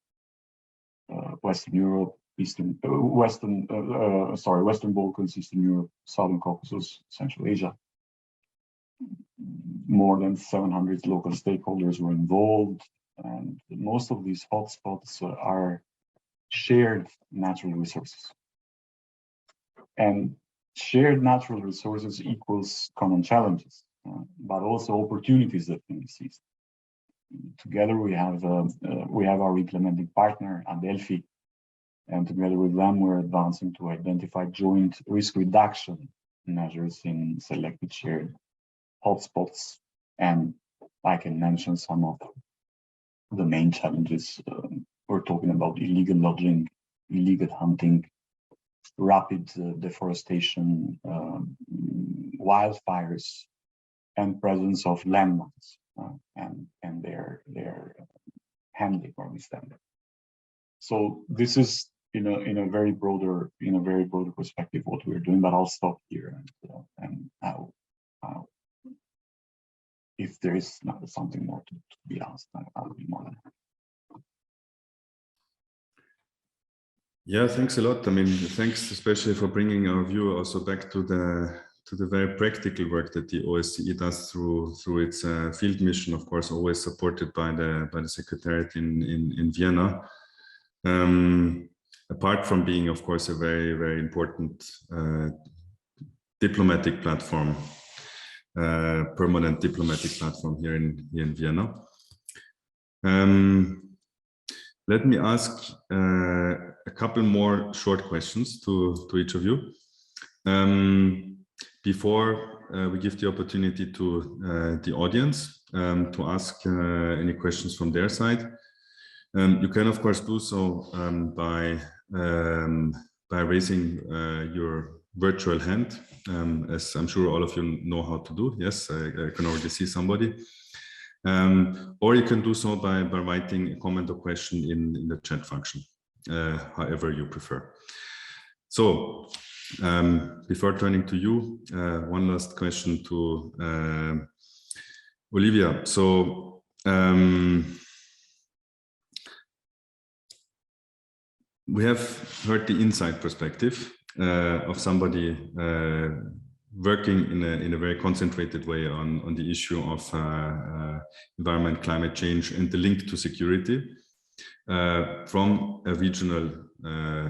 Western Europe, Western Balkans, Eastern Europe, Southern Caucasus, Central Asia. More than 700 local stakeholders were involved, and most of these hotspots are shared natural resources. And shared natural resources equals common challenges, but also opportunities that can be seized. Together we have our implementing partner, Adelphi, and together with them we're advancing to identify joint risk reduction measures in selected shared hotspots. And I can mention some of the main challenges. We're talking about illegal logging, illegal hunting, rapid deforestation, wildfires, and presence of landmines and their handling or mishandling. So this is in a very broader perspective what we're doing. But I'll stop here and I'll if there is something more to be asked, I'll be more than happy.
Yeah, thanks a lot. I mean, thanks especially for bringing our view also back to the very practical work that the OSCE does through its field mission, of course, always supported by the Secretariat in Vienna. Apart from being, of course, a very, very important diplomatic platform, permanent diplomatic platform here in Vienna. Let me ask a couple more short questions to each of you before we give the opportunity to the audience to ask any questions from their side. You can, of course, do so by raising your virtual hand, as I'm sure all of you know how to do. Yes, I can already see somebody. Or you can do so by writing a comment or question in the chat function, however you prefer. So before turning to you, one last question to Olivia. So we have heard the inside perspective of somebody working in a very concentrated way on the issue of environment, climate change, and the link to security from a regional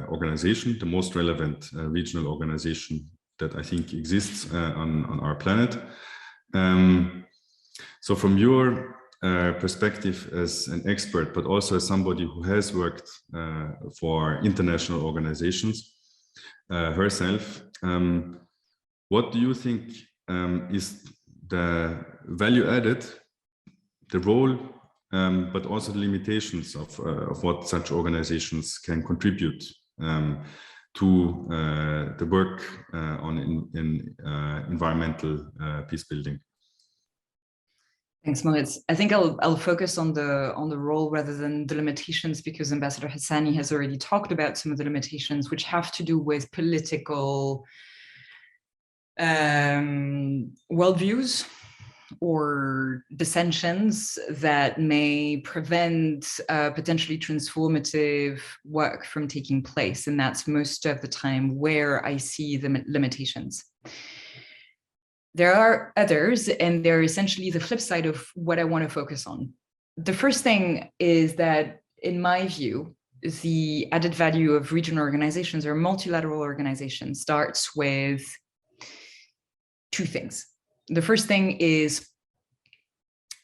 organization, the most relevant regional organization that I think exists on our planet. So from your perspective as an expert, but also as somebody who has worked for international organizations herself, what do you think is the value added, the role, but also the limitations of what such organizations can contribute to the work on environmental peace building?
Thanks, Moritz. I think I'll focus on the role rather than the limitations, because Ambassador Hassani has already talked about some of the limitations which have to do with political worldviews or dissensions that may prevent potentially transformative work from taking place. And that's most of the time where I see the limitations. There are others, and they're essentially the flip side of what I want to focus on. The first thing is that, in my view, the added value of regional organizations or multilateral organizations starts with two things. The first thing is,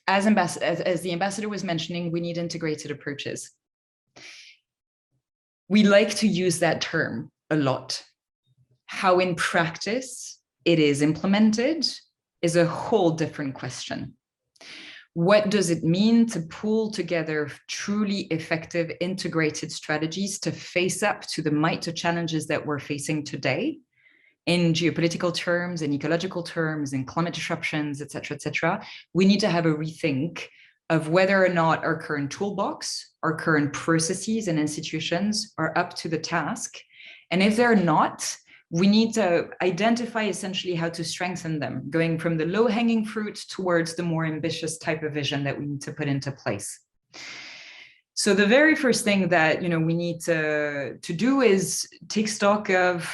as the ambassador was mentioning, we need integrated approaches. We like to use that term a lot. How in practice it is implemented is a whole different question. What does it mean to pull together truly effective integrated strategies to face up to the might of challenges that we're facing today in geopolitical terms, in ecological terms, in climate disruptions, et cetera, we need to have a rethink of whether or not our current toolbox, our current processes and institutions are up to the task. And if they're not, we need to identify essentially how to strengthen them, going from the low-hanging fruit towards the more ambitious type of vision that we need to put into place. So the very first thing that we need to do is take stock of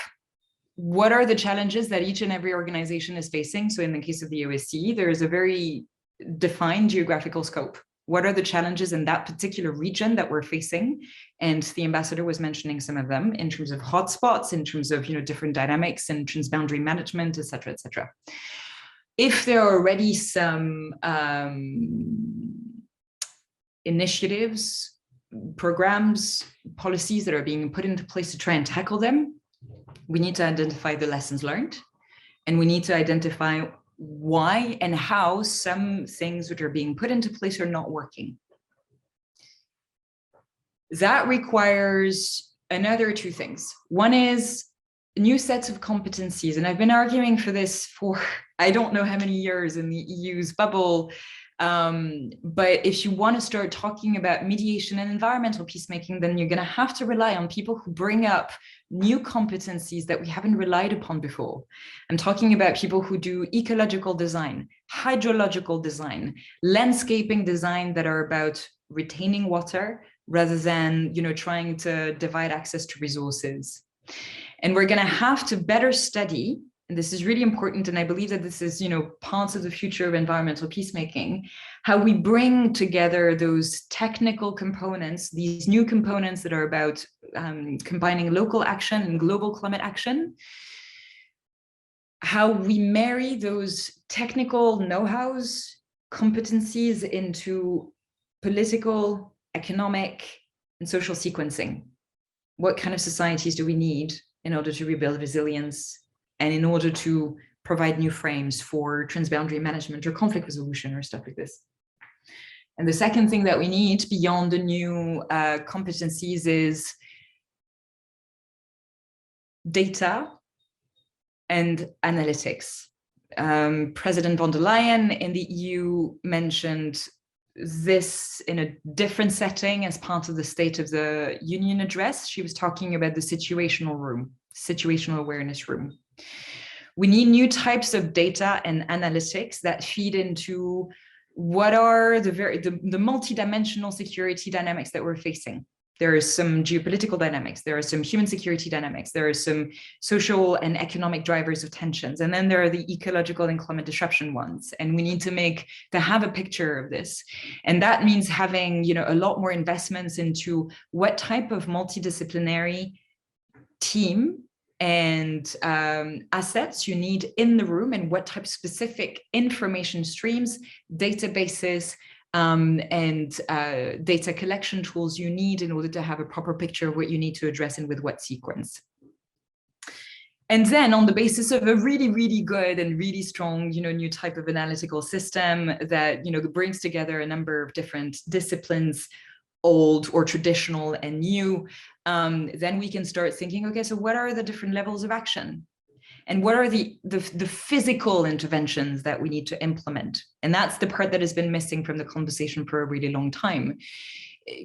what are the challenges that each and every organization is facing. So in the case of the OSCE, there is a very defined geographical scope. What are the challenges in that particular region that we're facing? And the ambassador was mentioning some of them in terms of hotspots, in terms of different dynamics and transboundary management, et cetera, et cetera. If there are already some initiatives, programs, policies that are being put into place to try and tackle them, we need to identify the lessons learned, and we need to identify why and how some things which are being put into place are not working. That requires another two things. One is new sets of competencies, and I've been arguing for this for I don't know how many years in the EU's bubble. But if you want to start talking about mediation and environmental peacemaking, then you're going to have to rely on people who bring up new competencies that we haven't relied upon before. I'm talking about people who do ecological design, hydrological design, landscaping design that are about retaining water rather than trying to divide access to resources. And we're going to have to better study, and this is really important, and I believe that this is, parts of the future of environmental peacemaking, how we bring together those technical components, these new components that are about combining local action and global climate action, how we marry those technical know-hows, competencies into political, economic, and social sequencing. What kind of societies do we need in order to rebuild resilience and in order to provide new frames for transboundary management or conflict resolution or stuff like this? And the second thing that we need beyond the new competencies is data and analytics. President von der Leyen in the EU mentioned this in a different setting as part of the State of the Union address. She was talking about the situational room, situational awareness room. We need new types of data and analytics that feed into what are the multidimensional security dynamics that we're facing. There are some geopolitical dynamics, there are some human security dynamics, there are some social and economic drivers of tensions, and then there are the ecological and climate disruption ones. And we need to have a picture of this. And that means having, a lot more investments into what type of multidisciplinary team and assets you need in the room, and what type of specific information streams, databases, and data collection tools you need in order to have a proper picture of what you need to address and with what sequence. And then on the basis of a really, really good and really strong, new type of analytical system that, brings together a number of different disciplines, old or traditional and new, then we can start thinking, okay, so what are the different levels of action? And what are the physical interventions that we need to implement? And that's the part that has been missing from the conversation for a really long time.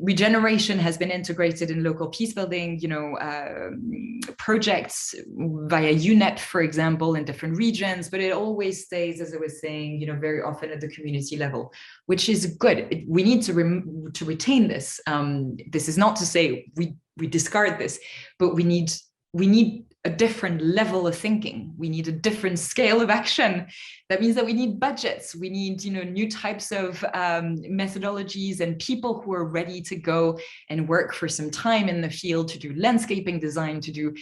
Regeneration has been integrated in local peace building, projects via UNEP, for example, in different regions, but it always stays, as I was saying, very often at the community level, which is good. We need to retain this. This is not to say we discard this, but we need a different level of thinking. We need a different scale of action. That means that we need budgets. We need, new types of methodologies and people who are ready to go and work for some time in the field to do landscaping design, to do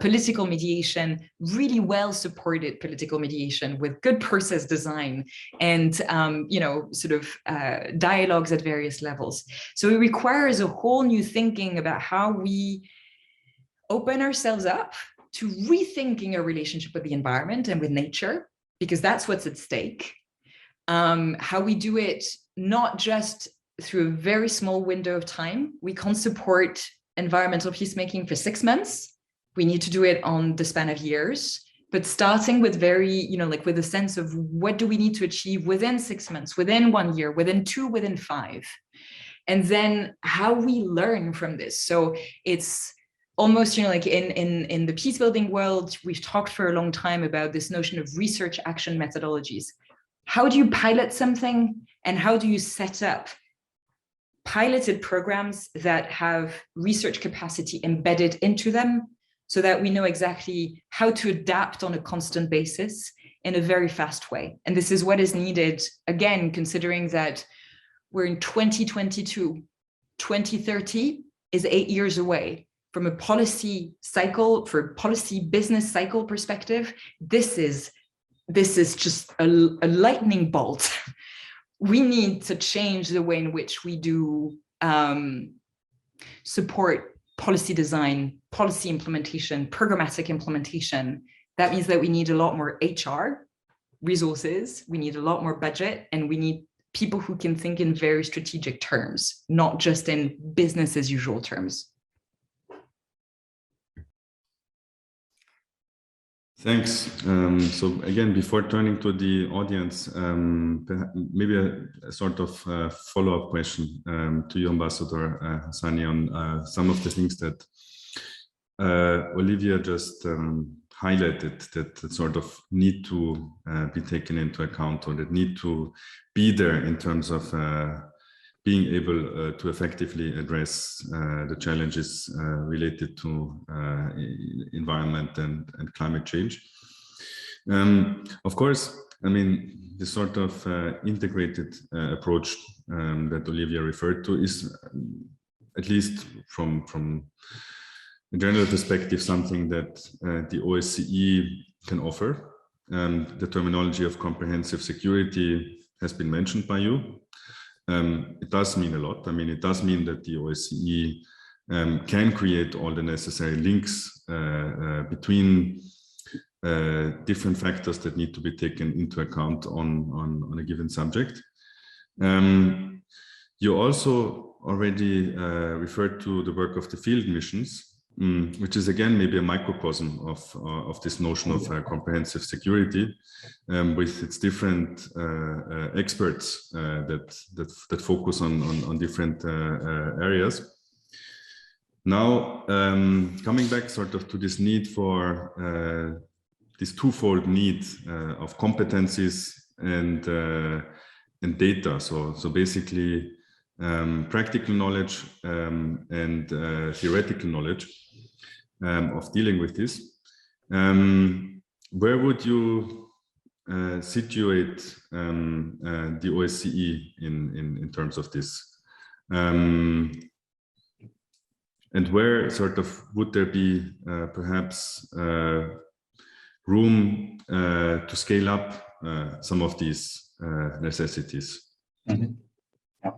political mediation, really well supported political mediation with good process design and, dialogues at various levels. So it requires a whole new thinking about how we open ourselves up to rethinking our relationship with the environment and with nature, because that's what's at stake. How we do it, not just through a very small window of time. We can't support environmental peacemaking for 6 months. We need to do it on the span of years, but starting with very, with a sense of what do we need to achieve within 6 months, within 1 year, within 2, within 5. And then how we learn from this. So it's almost, in the peace building world, we've talked for a long time about this notion of research action methodologies. How do you pilot something and how do you set up piloted programs that have research capacity embedded into them so that we know exactly how to adapt on a constant basis in a very fast way? And this is what is needed, again, considering that we're in 2022, 2030 is 8 years away. From a policy cycle, for policy business cycle perspective, this is just a lightning bolt. We need to change the way in which we do support policy design, policy implementation, programmatic implementation. That means that we need a lot more HR resources, we need a lot more budget, and we need people who can think in very strategic terms, not just in business as usual terms.
Thanks. So again, before turning to the audience, maybe a sort of follow-up question to you, Ambassador Hassani, on some of the things that Olivia just highlighted that sort of need to be taken into account, or that need to be there in terms of being able to effectively address the challenges related to environment and climate change. Of course, I mean, the sort of integrated approach that Olivia referred to is, at least from a general perspective, something that the OSCE can offer. The terminology of comprehensive security has been mentioned by you. It does mean a lot. I mean, it does mean that the OSCE can create all the necessary links between different factors that need to be taken into account on a given subject. You also already referred to the work of the field missions, which is again maybe a microcosm of this notion of comprehensive security, with its different experts that focus on different areas. Now, coming back sort of to this need for this twofold need of competencies and data. So basically practical knowledge and theoretical knowledge of dealing with this. Where would you situate the OSCE in terms of this? And where sort of would there be perhaps room to scale up some of these necessities?
Mm-hmm. Yeah.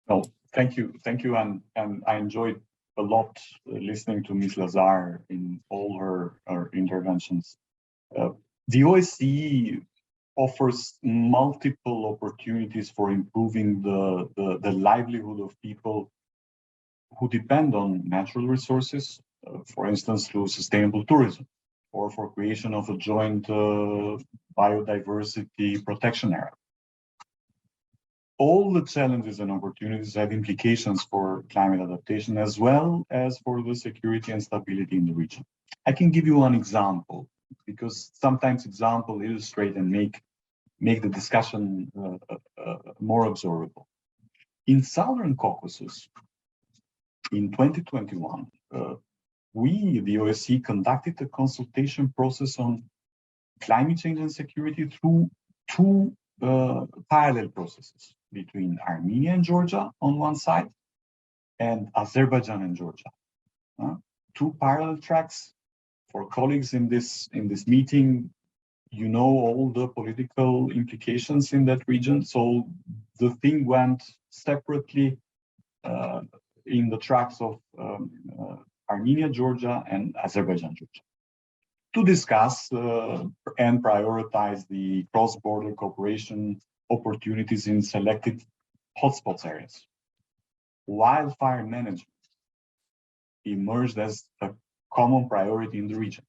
Well, thank you, and I enjoyed a lot listening to Ms. Lazard in all her interventions. The OSCE offers multiple opportunities for improving the livelihood of people who depend on natural resources, for instance, through sustainable tourism, or for creation of a joint biodiversity protection area. All the challenges and opportunities have implications for climate adaptation, as well as for the security and stability in the region. I can give you one example, because sometimes examples illustrate and make the discussion more observable. In Southern Caucasus, in 2021, we, the OSCE, conducted a consultation process on climate change and security through two parallel processes between Armenia and Georgia on one side and Azerbaijan and Georgia. Two parallel tracks. For colleagues in this meeting, you know all the political implications in that region. So the thing went separately in the tracks of Armenia, Georgia, and Azerbaijan, Georgia, to discuss and prioritize the cross-border cooperation opportunities in selected hotspots areas. Wildfire management emerged as a common priority in the region.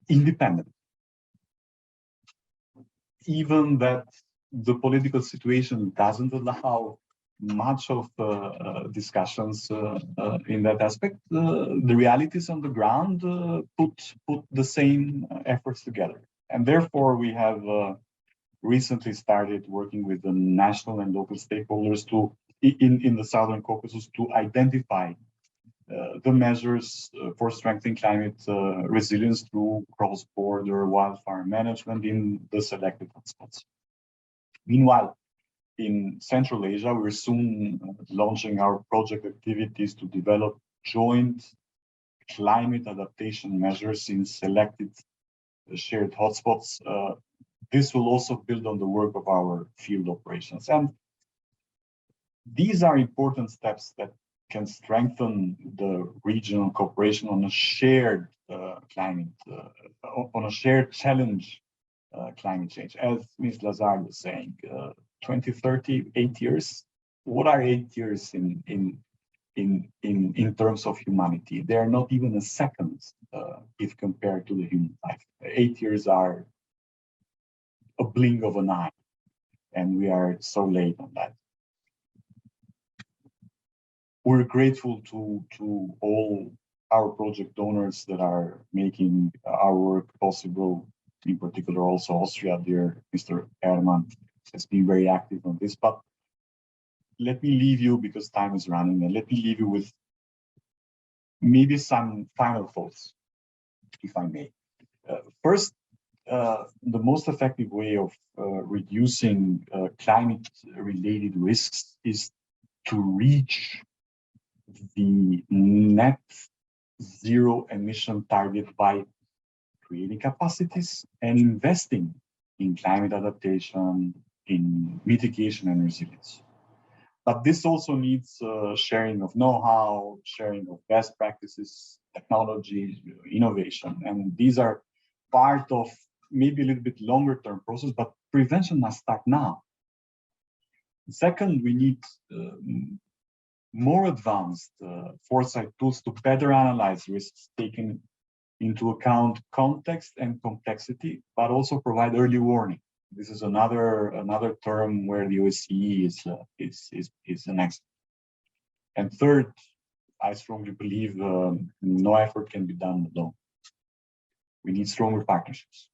Independent. Even that the political situation doesn't allow much of discussions in that aspect, the realities on the ground put the same efforts together. And therefore, we have recently started working with the national and local stakeholders in the Southern Caucasus to identify the measures for strengthening climate resilience through cross-border wildfire management in the selected hotspots. Meanwhile, in Central Asia, we're soon launching our project activities to develop joint climate adaptation measures in selected shared hotspots. This will also build on the work of our field operations. And these are important steps that can strengthen the regional cooperation on a shared climate, on a shared challenge, climate change. As Ms. Lazard was saying, 2030, 8 years. What are 8 years in terms of humanity? They are not even a second if compared to the human life. 8 years are a blink of an eye, and we are so late on that. We're grateful to all our project donors that are making our work possible, in particular also Austria, dear Mr. Ehrmann has been very active on this. But let me leave you, because time is running, and let me leave you with maybe some final thoughts, if I may. First, the most effective way of reducing climate-related risks is to reach the net zero emission target by creating capacities and investing in climate adaptation, in mitigation and resilience. But this also needs sharing of know-how, sharing of best practices, technology, innovation. And these are part of maybe a little bit longer term process, but prevention must start now. Second, we need more advanced foresight tools to better analyze risks, taking into account context and complexity, but also provide early warning. This is another term where the OSCE is an expert. And third, I strongly believe no effort can be done alone. We need stronger partnerships,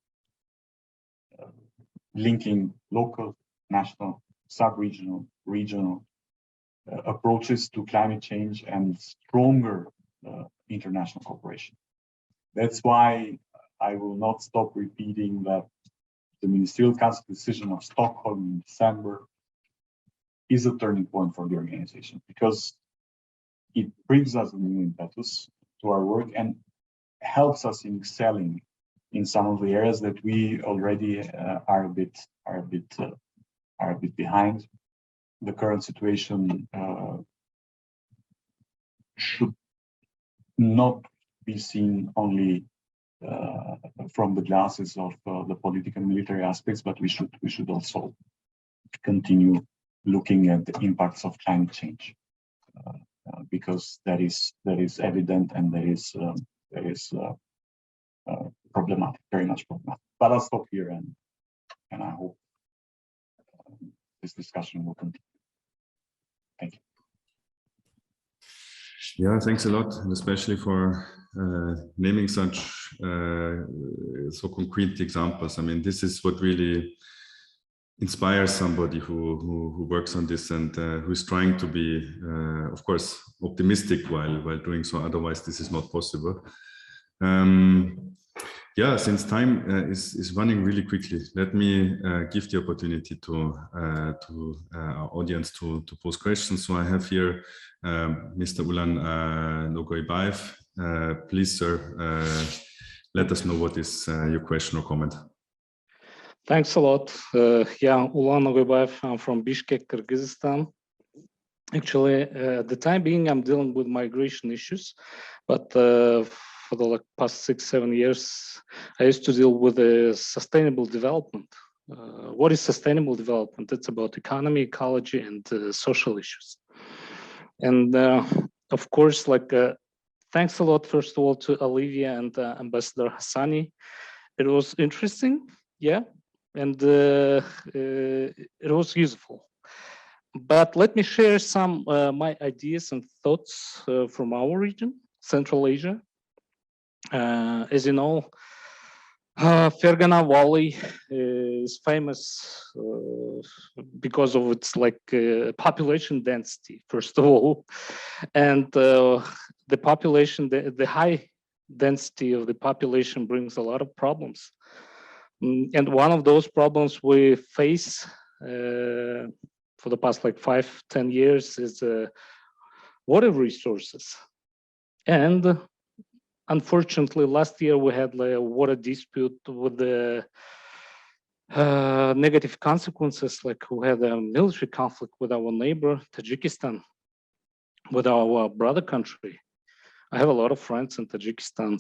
linking local, national, sub-regional, regional approaches to climate change and stronger international cooperation. That's why I will not stop repeating that the Ministerial Council decision of Stockholm in December is a turning point for the organization, because it brings us a new impetus to our work and helps us in excelling in some of the areas that we already are a bit behind. The current situation should not be seen only from the glasses of the political and military aspects, but we should also continue looking at the impacts of climate change, because that is evident and that is problematic, very much problematic. But I'll stop here, and I hope this discussion will continue. Thank you.
Yeah, thanks a lot, and especially for naming such so concrete examples. I mean, this is what really inspire somebody who works on this and who is trying to be, of course, optimistic while doing so. Otherwise, this is not possible. Yeah, since time is running really quickly, let me give the opportunity to our audience to pose questions. So I have here Mr. Ulan Nogoibaev. Please, sir, let us know what is your question or comment.
Thanks a lot. Yeah, Ulan Nogoibaev, I'm from Bishkek, Kyrgyzstan. Actually, at the time being, I'm dealing with migration issues, but for the past 6-7 years, I used to deal with sustainable development. What is sustainable development? It's about economy, ecology, and social issues. And of course, thanks a lot, first of all, to Olivia and Ambassador Hassani. It was interesting, yeah, and it was useful. But let me share some my ideas and thoughts from our region, Central Asia. As you know, Fergana Valley is famous because of its population density, first of all, and the population, the high density of the population brings a lot of problems. And one of those problems we face for the past 5-10 years is water resources. And unfortunately, last year we had a water dispute with the negative consequences, we had a military conflict with our neighbor, Tajikistan, with our brother country. I have a lot of friends in Tajikistan,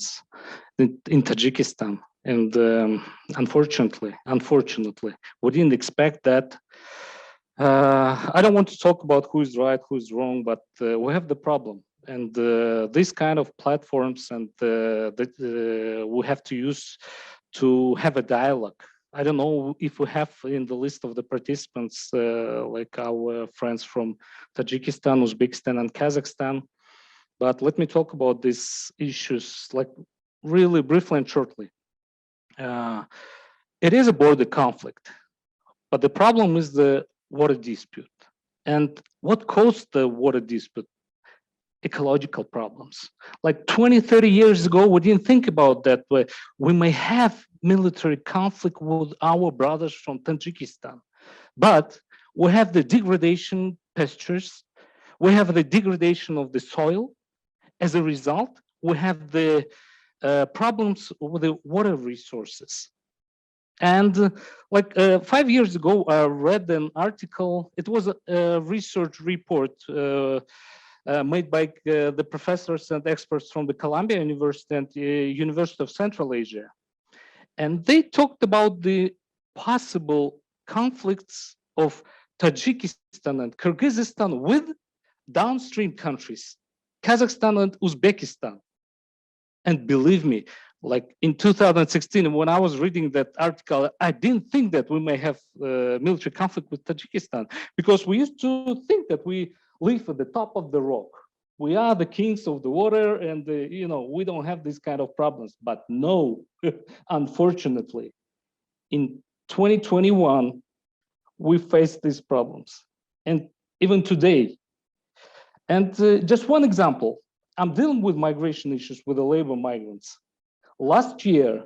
and unfortunately, we didn't expect that. I don't want to talk about who is right, who is wrong, but we have the problem. And these kind of platforms and that we have to use to have a dialogue. I don't know if we have in the list of the participants, like our friends from Tajikistan, Uzbekistan, and Kazakhstan. But let me talk about these issues really briefly and shortly. It is a border conflict, but the problem is the water dispute. And what caused the water dispute? Ecological problems. 20-30 years ago, we didn't think about that way. We may have military conflict with our brothers from Tajikistan, but we have the degradation pastures, we have the degradation of the soil. As a result, we have the problems with the water resources. And 5 years ago, I read an article. It was a research report made by the professors and experts from the Columbia University and University of Central Asia. And they talked about the possible conflicts of Tajikistan and Kyrgyzstan with downstream countries, Kazakhstan and Uzbekistan. And believe me, in 2016, when I was reading that article, I didn't think that we may have military conflict with Tajikistan, because we used to think that we live at the top of the rock. We are the kings of the water, and we don't have these kind of problems. But no, unfortunately, in 2021, we face these problems, and even today. And just one example, I'm dealing with migration issues with the labor migrants. Last year,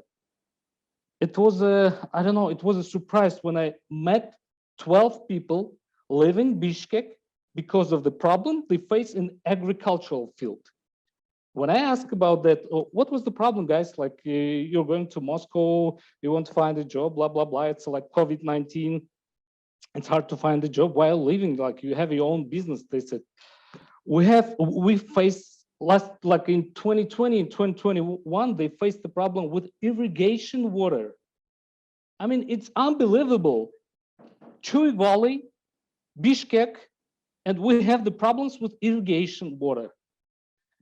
it was it was a surprise when I met 12 people living in Bishkek because of the problem they face in agricultural field. When I asked about that, what was the problem, guys? You're going to Moscow, you want to find a job, blah, blah, blah. It's like COVID-19. It's hard to find a job while living, you have your own business, they said. We faced in 2020 and 2021, they faced the problem with irrigation water. I mean, it's unbelievable. Chuy Valley, Bishkek, and we have the problems with irrigation water.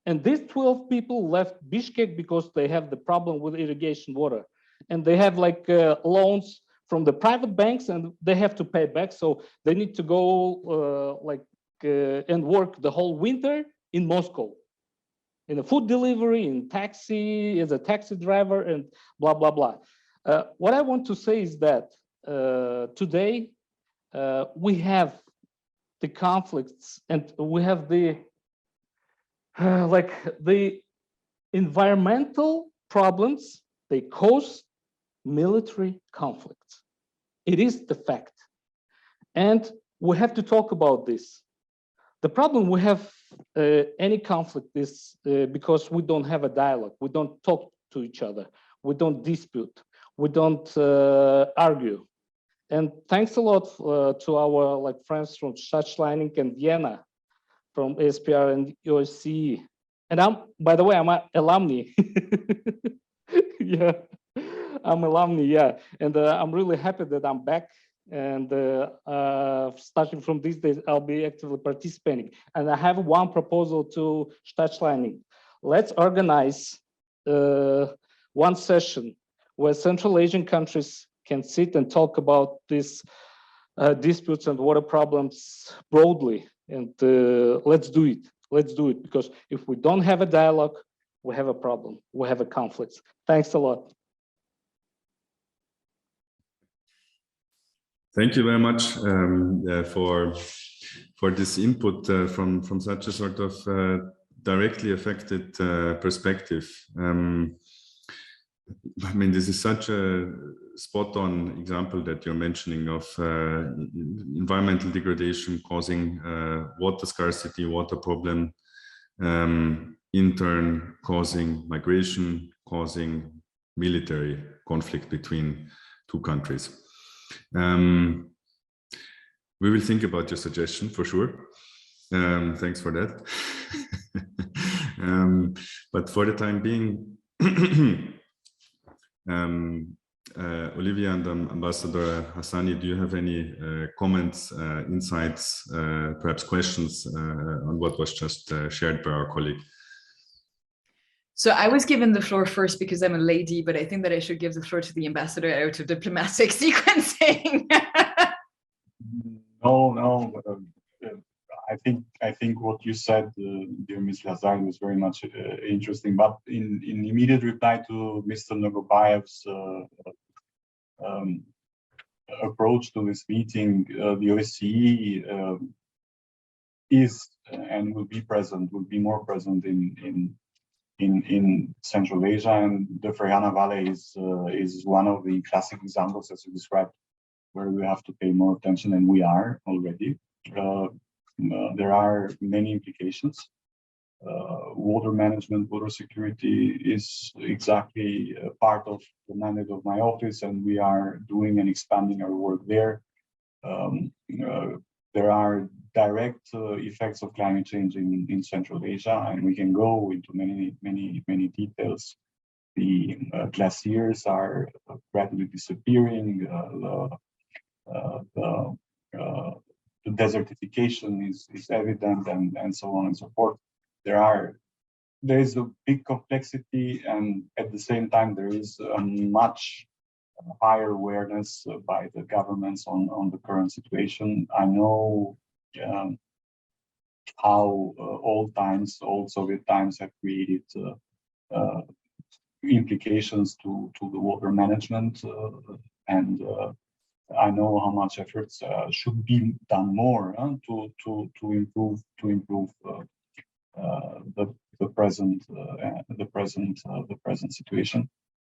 And these 12 people left Bishkek because they have the problem with irrigation water. And they have loans from the private banks, and they have to pay back. So they need to go and work the whole winter in Moscow, in a food delivery, in taxi, as a taxi driver, and blah, blah, blah. What I want to say is that today, we have the conflicts and we have the like the environmental problems, they cause military conflicts. It is the fact. And we have to talk about this. The problem we have any conflict is because we don't have a dialogue. We don't talk to each other. We don't dispute. We don't argue. And thanks a lot to our friends from Stadtschleining and Vienna, from ASPR and OSCE. And by the way, I'm an alumni. Yeah, I'm alumni, yeah. And I'm really happy that I'm back. And starting from these days, I'll be actively participating. And I have one proposal to Stadtschleining. Let's organize one session where Central Asian countries can sit and talk about these disputes and water problems broadly. And let's do it. Let's do it, because if we don't have a dialogue, we have a problem. We have a conflict. Thanks a lot.
Thank you very much for this input from such a sort of directly affected perspective. I mean, this is such a spot-on example that you're mentioning of environmental degradation causing water scarcity, water problem, in turn causing migration, causing military conflict between two countries. We will think about your suggestion for sure. Thanks for that. But for the time being, Olivia and Ambassador Hassani, do you have any comments, insights, perhaps questions on what was just shared by our colleague?
So I was given the floor first because I'm a lady, but I think that I should give the floor to the ambassador out of diplomatic sequencing.
No. I think what you said, dear Ms. Lazard, was very much interesting. But in immediate reply to Mr. Nogobayev's approach to this meeting, the OSCE is and will be more present in Central Asia, and the Fergana Valley is one of the classic examples, as you described, where we have to pay more attention, and we are already. There are many implications. Water management, water security is exactly a part of the mandate of my office, and we are doing and expanding our work there. There are direct effects of climate change in Central Asia, and we can go into many details. The glaciers are gradually disappearing. The desertification is evident, and so on and so forth. There is a big complexity, and at the same time there is a much higher awareness by the governments on the current situation. I know how old Soviet times have created implications to the water management, and I know how much efforts should be done more to improve the present situation.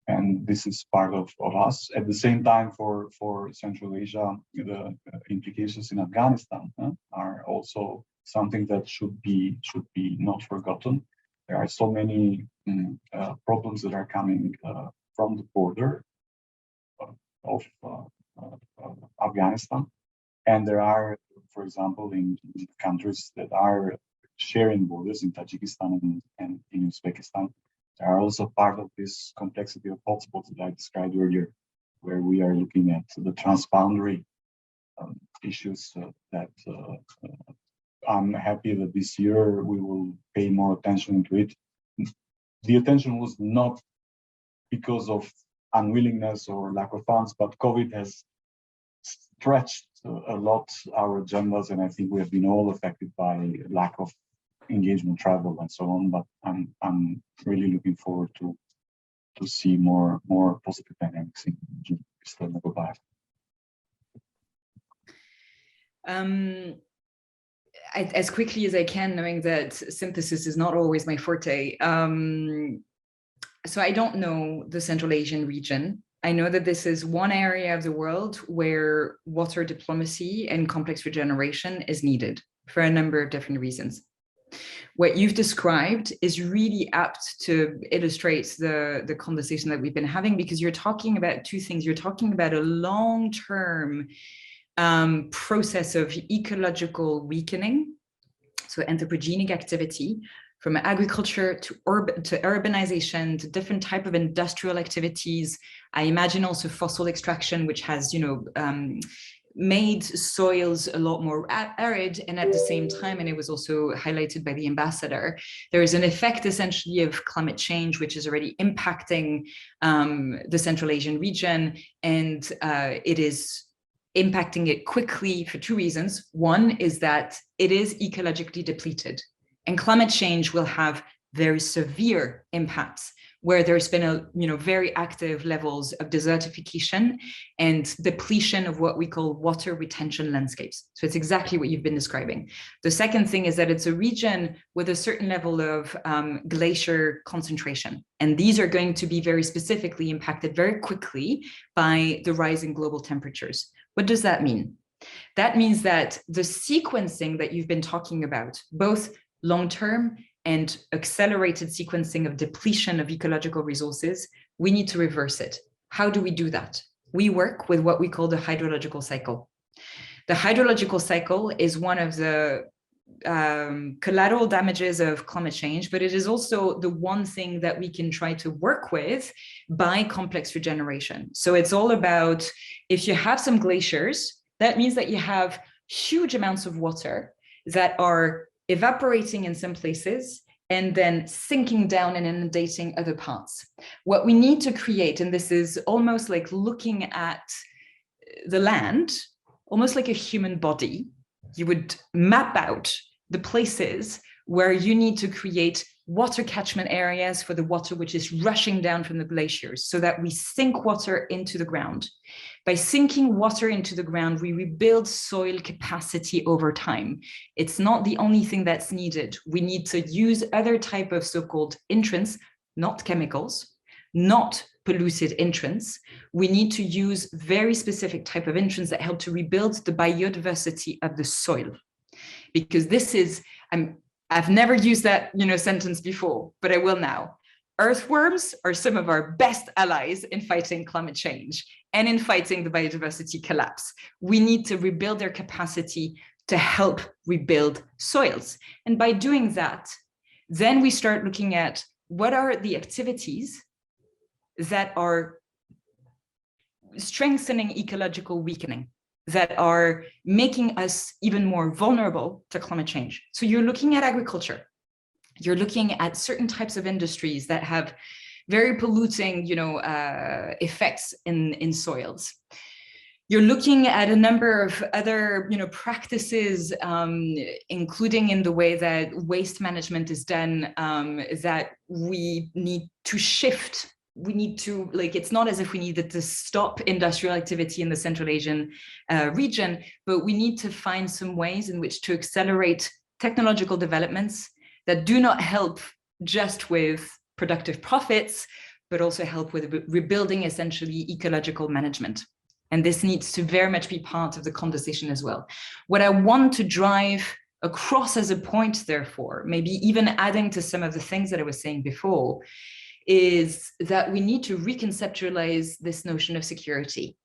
And this is part of us. At the same time, for Central Asia, the implications in Afghanistan are also something that should be not forgotten. There are so many problems that are coming from the border of Afghanistan, and there are, for example, in countries that are sharing borders in Tajikistan and in Uzbekistan, they are also part of this complexity of hotspots that I described earlier, where we are looking at the transboundary issues that I'm happy that this year we will pay more attention to it. The attention was not because of unwillingness or lack of funds, but COVID has stretched a lot our agendas, and I think we have been all affected by lack of engagement, travel, and so on. But I'm really looking forward to see more positive dynamics in Kyrgyzstan.
As quickly as I can, knowing that synthesis is not always my forte. So I don't know the Central Asian region. I know that this is one area of the world where water diplomacy and complex regeneration is needed for a number of different reasons. What you've described is really apt to illustrate the conversation that we've been having, because you're talking about two things. You're talking about a long-term process of ecological weakening, so anthropogenic activity, from agriculture to urbanization to different type of industrial activities. I imagine also fossil extraction, which has, made soils a lot more arid, and at the same time, and it was also highlighted by the ambassador, there is an effect essentially of climate change, which is already impacting the Central Asian region, and it is impacting it quickly for two reasons. One is that it is ecologically depleted, and climate change will have very severe impacts where there's been very active levels of desertification and depletion of what we call water retention landscapes. So it's exactly what you've been describing. The second thing is that it's a region with a certain level of glacier concentration. And these are going to be very specifically impacted very quickly by the rise in global temperatures. What does that mean? That means that the sequencing that you've been talking about, both long-term and accelerated sequencing of depletion of ecological resources, we need to reverse it. How do we do that? We work with what we call the hydrological cycle. The hydrological cycle is one of the collateral damages of climate change, but it is also the one thing that we can try to work with by complex regeneration. So it's all about, if you have some glaciers, that means that you have huge amounts of water that are evaporating in some places and then sinking down and inundating other parts. What we need to create, and this is almost like looking at the land, almost like a human body, you would map out the places where you need to create water catchment areas for the water which is rushing down from the glaciers, so that we sink water into the ground. By sinking water into the ground, we rebuild soil capacity over time. It's not the only thing that's needed. We need to use other type of so-called entrants, not chemicals, not polluted entrants. We need to use very specific type of entrants that help to rebuild the biodiversity of the soil. Because this is, I've never used that sentence before, but I will now. Earthworms are some of our best allies in fighting climate change and in fighting the biodiversity collapse. We need to rebuild their capacity to help rebuild soils. And by doing that, then we start looking at what are the activities that are strengthening ecological weakening, that are making us even more vulnerable to climate change. So you're looking at agriculture. You're looking at certain types of industries that have very polluting, effects in soils. You're looking at a number of other, practices, including in the way that waste management is done, that we need to shift. We need to, it's not as if we needed to stop industrial activity in the Central Asian region, but we need to find some ways in which to accelerate technological developments that do not help just with productive profits, but also help with rebuilding essentially ecological management. And this needs to very much be part of the conversation as well. What I want to drive across as a point, therefore, maybe even adding to some of the things that I was saying before, is that we need to reconceptualize this notion of security.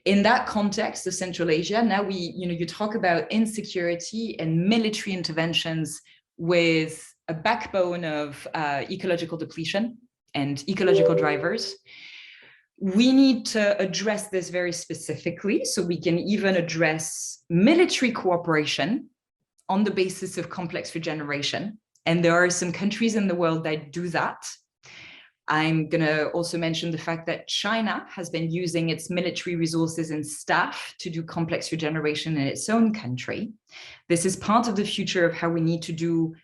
In that context of Central Asia, now you talk about insecurity and military interventions with a backbone of ecological depletion and ecological drivers. We need to address this very specifically, so we can even address military cooperation on the basis of complex regeneration. And there are some countries in the world that do that. I'm going to also mention the fact that China has been using its military resources and staff to do complex regeneration in its own country. This is part of the future of how we need to do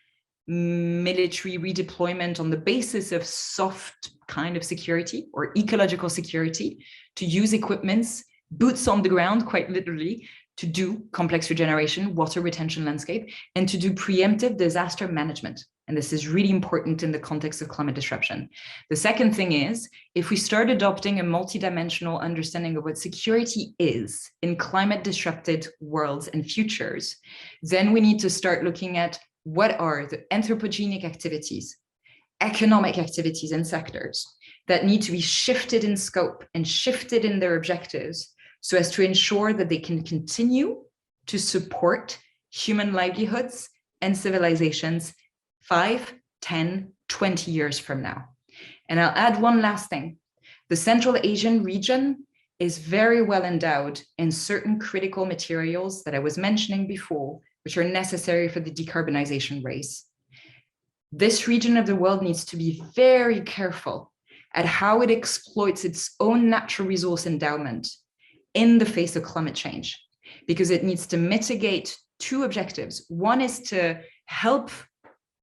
military redeployment on the basis of soft kind of security or ecological security, to use equipments, boots on the ground, quite literally, to do complex regeneration, water retention landscape, and to do preemptive disaster management. And this is really important in the context of climate disruption. The second thing is, if we start adopting a multidimensional understanding of what security is in climate disrupted worlds and futures, then we need to start looking at what are the anthropogenic activities, economic activities and sectors that need to be shifted in scope and shifted in their objectives so as to ensure that they can continue to support human livelihoods and civilizations 5, 10, 20 years from now. And I'll add one last thing. The Central Asian region is very well endowed in certain critical materials that I was mentioning before, which are necessary for the decarbonization race. This region of the world needs to be very careful at how it exploits its own natural resource endowment in the face of climate change, because it needs to mitigate two objectives. One is to help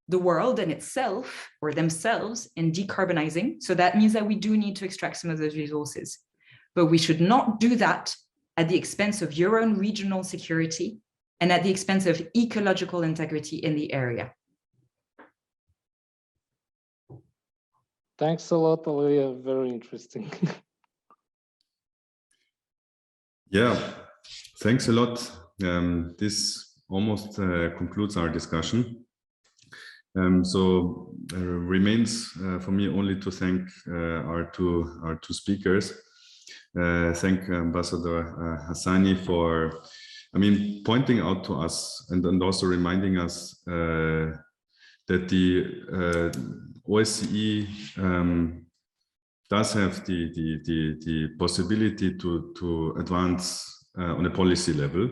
the world and itself or themselves in decarbonizing. So that means that we do need to extract some of those resources, but we should not do that at the expense of your own regional security and at the expense of ecological integrity in the area.
Thanks a lot, Olivia. Very interesting.
Yeah, thanks a lot. This almost concludes our discussion. So remains for me only to thank our two speakers. Thank Ambassador Hassani for, pointing out to us and also reminding us that the OSCE does have the possibility to advance on a policy level.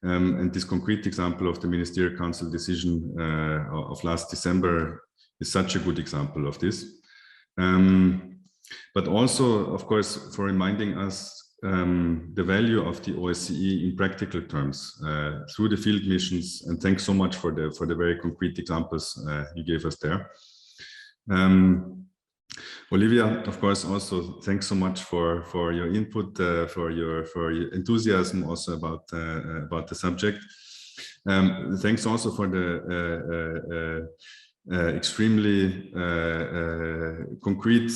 And this concrete example of the Ministerial Council decision of last December is such a good example of this. But also, of course, for reminding us the value of the OSCE in practical terms through the field missions. And thanks so much for the very concrete examples you gave us there. Olivia, of course, also thanks so much for your input, for your enthusiasm also about the subject. Thanks also for the extremely concrete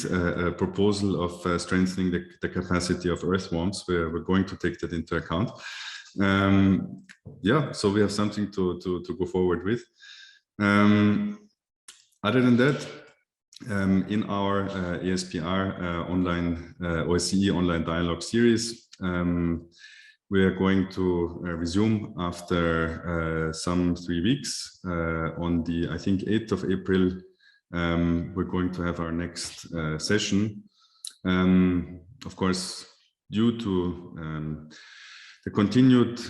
proposal of strengthening the capacity of earthworms. We're going to take that into account. Yeah, so we have something to go forward with. Other than that, in our ASPR online OSCE online dialogue series, we are going to resume after some 3 weeks on the, I think, 8th of April. We're going to have our next session. Of course, due to the continued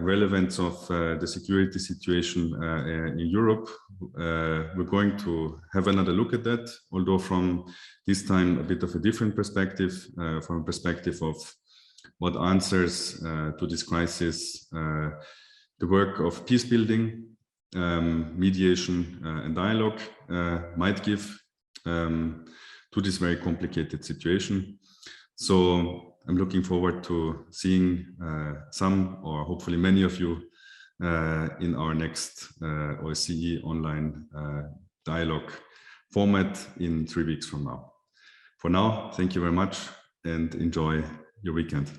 relevance of the security situation in Europe, we're going to have another look at that, although from this time a bit of a different perspective, from a perspective of what answers to this crisis the work of peace building, mediation and dialogue might give to this very complicated situation. So I'm looking forward to seeing some, or hopefully many of you in our next OSCE online dialogue format in 3 weeks from now. For now, thank you very much and enjoy your weekend.